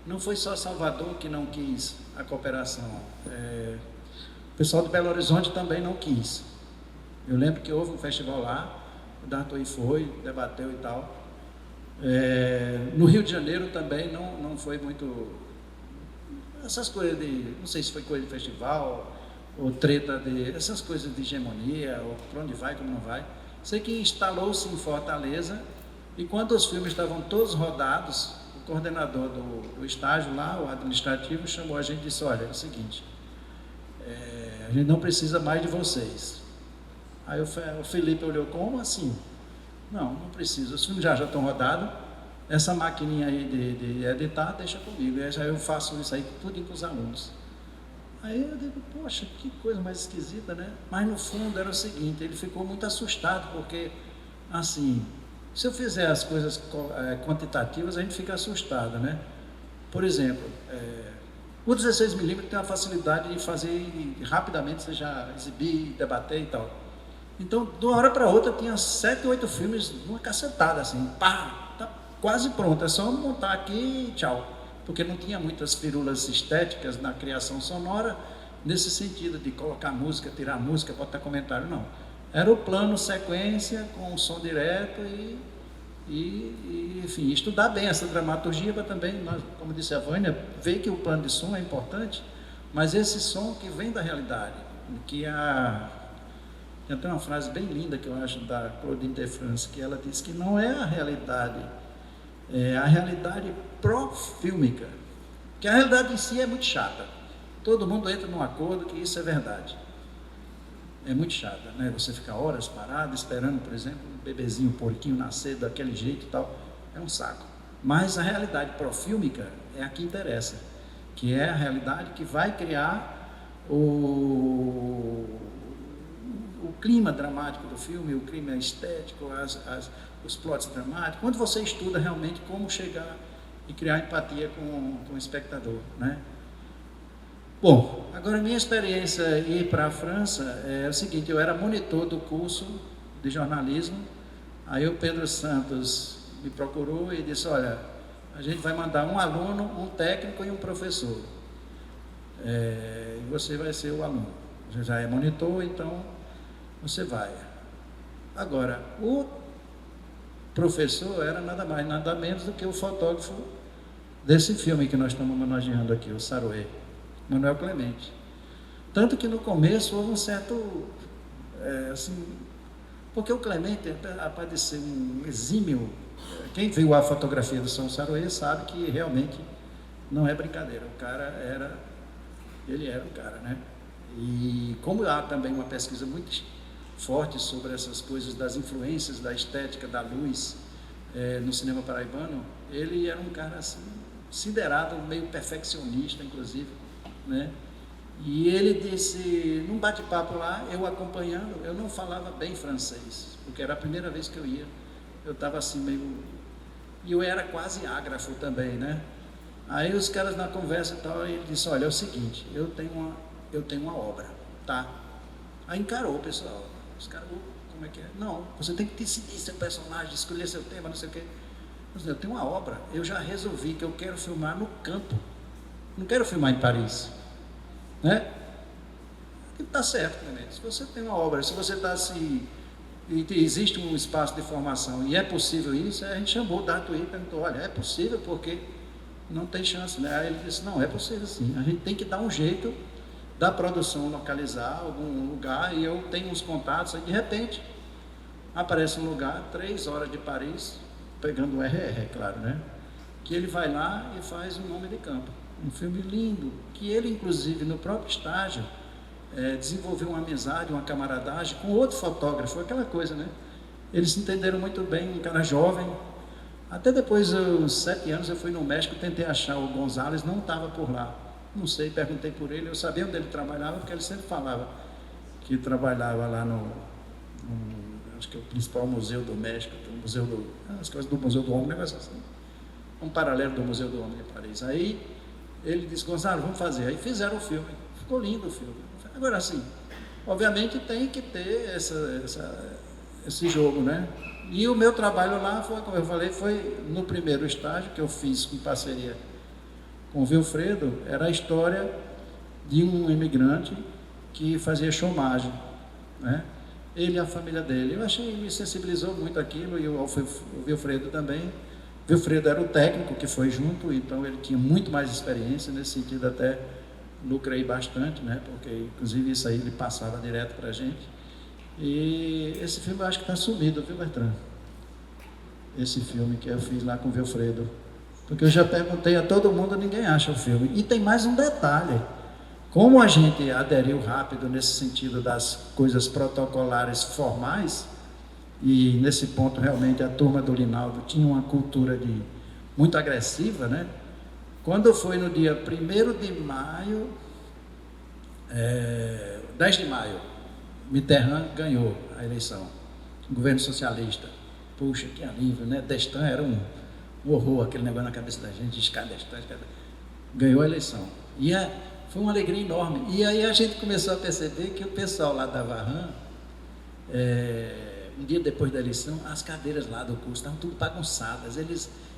não foi só Salvador que não quis a cooperação, o pessoal de Belo Horizonte também não quis. Eu lembro que houve um festival lá, o D'Artois foi, debateu e tal. No Rio de Janeiro também não foi muito, essas coisas de, não sei se foi coisa de festival, ou treta essas coisas de hegemonia, ou para onde vai, como não vai. Sei que instalou-se em Fortaleza, e quando os filmes estavam todos rodados, o coordenador do estágio lá, o administrativo, chamou a gente e disse, olha, é o seguinte, a gente não precisa mais de vocês. Aí o Felipe olhou, como assim? Não precisa, os filmes já estão rodados, essa maquininha aí de editar, deixa comigo, e aí eu faço isso aí tudo com os alunos. Aí eu digo, poxa, que coisa mais esquisita, né? Mas no fundo era o seguinte, ele ficou muito assustado, porque, assim, se eu fizer as coisas quantitativas, a gente fica assustado, né? Por exemplo, o 16mm tem a facilidade de fazer rapidamente, você já exibir, debater e tal. Então, de uma hora para outra, tinha 7, 8 filmes numa cacetada, assim, pá, tá quase pronto, é só montar aqui e tchau. Porque não tinha muitas firulas estéticas na criação sonora, nesse sentido de colocar música, tirar música, botar comentário, não. Era o plano, sequência, com o som direto e enfim, estudar bem essa dramaturgia para também, nós, como disse a Vânia, ver que o plano de som é importante, mas esse som que vem da realidade, que tem até uma frase bem linda que eu acho da Claudine de France, que ela diz que não é a realidade, é a realidade pró-fílmica, que a realidade em si é muito chata. Todo mundo entra num acordo que isso é verdade. É muito chata, né? Você ficar horas parado, esperando, por exemplo, um bebezinho, um porquinho nascer daquele jeito e tal, é um saco. Mas a realidade pró-fílmica é a que interessa, que é a realidade que vai criar o clima dramático do filme, o clima estético, os plots dramáticos, quando você estuda realmente como chegar e criar empatia com o espectador, né? Bom, agora a minha experiência ir para a França é o seguinte, eu era monitor do curso de jornalismo, aí o Pedro Santos me procurou e disse, olha, a gente vai mandar um aluno, um técnico e um professor, e você vai ser o aluno, você já é monitor, então você vai. Agora, o professor era nada mais, nada menos do que o fotógrafo desse filme que nós estamos homenageando aqui, o Saroé, Manuel Clemente. Tanto que no começo houve um certo, assim, porque o Clemente, apesar de ser um exímio, quem viu a fotografia do São Saroé sabe que realmente não é brincadeira, ele era o cara, né? E como há também uma pesquisa muito forte sobre essas coisas das influências da estética da luz no cinema paraibano, ele era um cara assim, considerado meio perfeccionista, inclusive, né? E ele disse, num bate-papo lá, eu acompanhando, eu não falava bem francês, porque era a primeira vez que eu ia, eu estava assim meio, e eu era quase ágrafo também, né? Aí os caras na conversa e tal, ele disse, olha, é o seguinte, eu tenho uma obra, tá? Aí encarou o pessoal, os caras, como é que é? Não, você tem que decidir seu personagem, escolher seu tema, não sei o quê. Eu tenho uma obra, eu já resolvi que eu quero filmar no campo, não quero filmar em Paris, né? E tá certo, né? Se você tem uma obra, se você está assim, e existe um espaço de formação e é possível isso, a gente chamou o Datuí e perguntou, olha, é possível porque não tem chance, né? Aí ele disse, não, é possível sim, a gente tem que dar um jeito da produção localizar algum lugar, e eu tenho uns contatos, aí de repente aparece um lugar, 3 horas de Paris, pegando o RR, é claro, né? Que ele vai lá e faz Um Nome de Campo, um filme lindo, que ele inclusive no próprio estágio desenvolveu uma amizade, uma camaradagem com outro fotógrafo, aquela coisa, né? Eles se entenderam muito bem, um cara jovem. Até depois dos 7 anos eu fui no México, tentei achar o Gonzalez, não estava por lá. Não sei, perguntei por ele, eu sabia onde ele trabalhava, porque ele sempre falava que trabalhava lá acho que é o principal museu do México, as coisas do Museu do Homem, um negócio assim, um paralelo do Museu do Homem de Paris. Aí ele disse, Gonzalo, vamos fazer. Aí fizeram o filme, ficou lindo o filme. Agora assim, obviamente tem que ter esse jogo, né? E o meu trabalho lá foi, como eu falei, foi no primeiro estágio que eu fiz em parceria com o Vilfredo, era a história de um imigrante que fazia chômagem, né? Ele e a família dele. Eu achei, me sensibilizou muito aquilo, e o Vilfredo também. O Vilfredo era o técnico que foi junto, então ele tinha muito mais experiência, nesse sentido até lucrei bastante, né? Porque inclusive isso aí ele passava direto para a gente. E esse filme eu acho que está sumido, viu, Bertrand? Esse filme que eu fiz lá com o Vilfredo. Porque eu já perguntei a todo mundo, ninguém acha o filme. E tem mais um detalhe. Como a gente aderiu rápido nesse sentido das coisas protocolares formais, e nesse ponto realmente a turma do Linaldo tinha uma cultura muito agressiva, né? Quando foi no dia 1º de maio, 10 de maio, Mitterrand ganhou a eleição, o governo socialista. Puxa, que alívio, né? Destin era um horror, aquele negócio na cabeça da gente, ganhou a eleição. E foi uma alegria enorme. E aí a gente começou a perceber que o pessoal lá da Varran, um dia depois da eleição, as cadeiras lá do curso estavam tudo bagunçadas.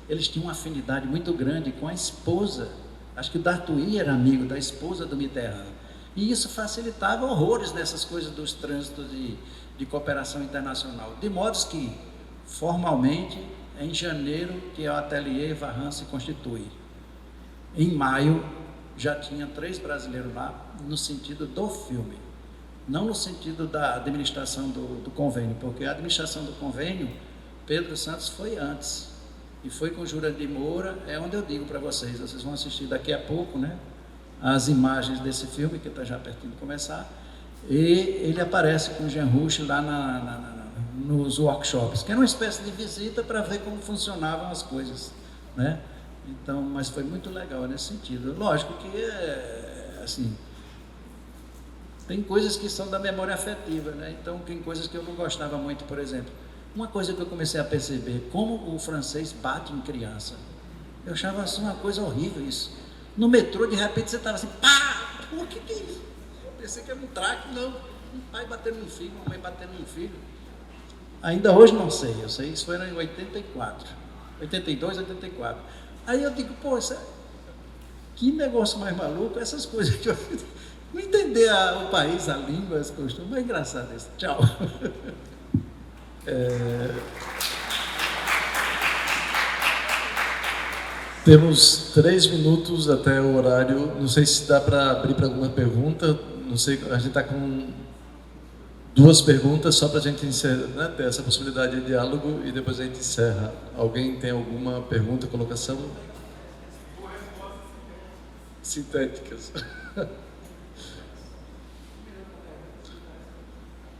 Eles tinham uma afinidade muito grande com a esposa. Acho que o Dartuí era amigo da esposa do Mitterrand. E isso facilitava horrores nessas coisas dos trânsitos de cooperação internacional. De modo que, formalmente, em janeiro que o Ateliê Varran se constitui. Em maio já tinha 3 brasileiros lá, no sentido do filme, não no sentido da administração do convênio, porque a administração do convênio, Pedro Santos foi antes, e foi com Jurandir Moura, é onde eu digo para vocês vão assistir daqui a pouco, né, as imagens desse filme, que está já pertinho de começar, e ele aparece com o Jean Rouch lá nos workshops, que era uma espécie de visita para ver como funcionavam as coisas, né? Então, mas foi muito legal nesse sentido. Lógico que assim, tem coisas que são da memória afetiva, né? Então, tem coisas que eu não gostava muito, por exemplo. Uma coisa que eu comecei a perceber, como o francês bate em criança. Eu achava assim uma coisa horrível isso. No metrô, de repente, você estava assim, pá! O que é isso? Eu pensei que era um traque, não. Um pai batendo no filho, uma mãe batendo no filho. Ainda hoje não sei, eu sei, isso foi em 84, 82, 84. Aí eu digo, pô, que negócio mais maluco, essas coisas que eu não entender o país, a língua, as costumes, é engraçado isso. Tchau. Temos 3 minutos até o horário, não sei se dá para abrir para alguma pergunta, não sei, a gente está com 2 perguntas só para a gente encerrar, né, ter essa possibilidade de diálogo e depois a gente encerra. Alguém tem alguma pergunta, colocação? Sintéticas.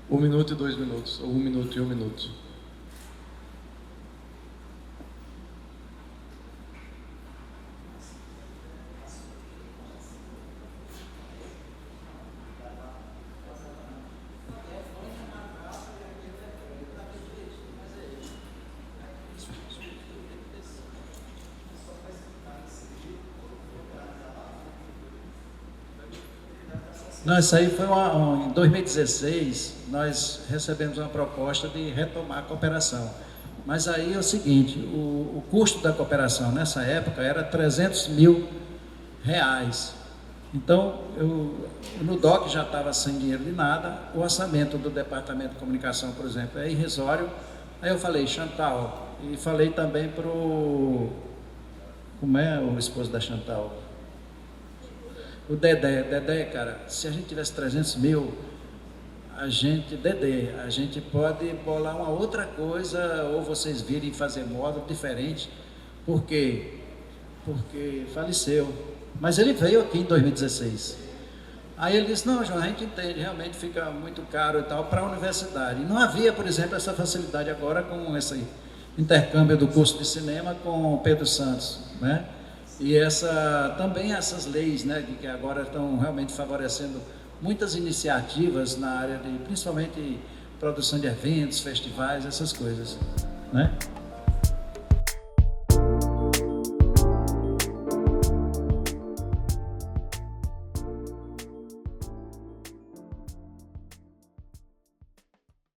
1 minuto e 2 minutos, ou 1 minuto e 1 minuto. Não, isso aí foi em 2016, nós recebemos uma proposta de retomar a cooperação. Mas aí é o seguinte, o custo da cooperação nessa época era R$300 mil. Então, no DOC já estava sem dinheiro de nada, o orçamento do Departamento de Comunicação, por exemplo, é irrisório. Aí eu falei, Chantal, e falei também para o... Como é o esposo da Chantal? O Dedé, cara, se a gente tivesse 300 mil, a gente pode bolar uma outra coisa, ou vocês virem fazer módulo diferente. Por quê? Porque faleceu. Mas ele veio aqui em 2016. Aí ele disse, não, João, a gente entende, realmente fica muito caro e tal para a universidade. E não havia, por exemplo, essa facilidade agora com esse intercâmbio do curso de cinema com Pedro Santos, né? E também essas leis, né, que agora estão realmente favorecendo muitas iniciativas na área de, principalmente, produção de eventos, festivais, essas coisas, né?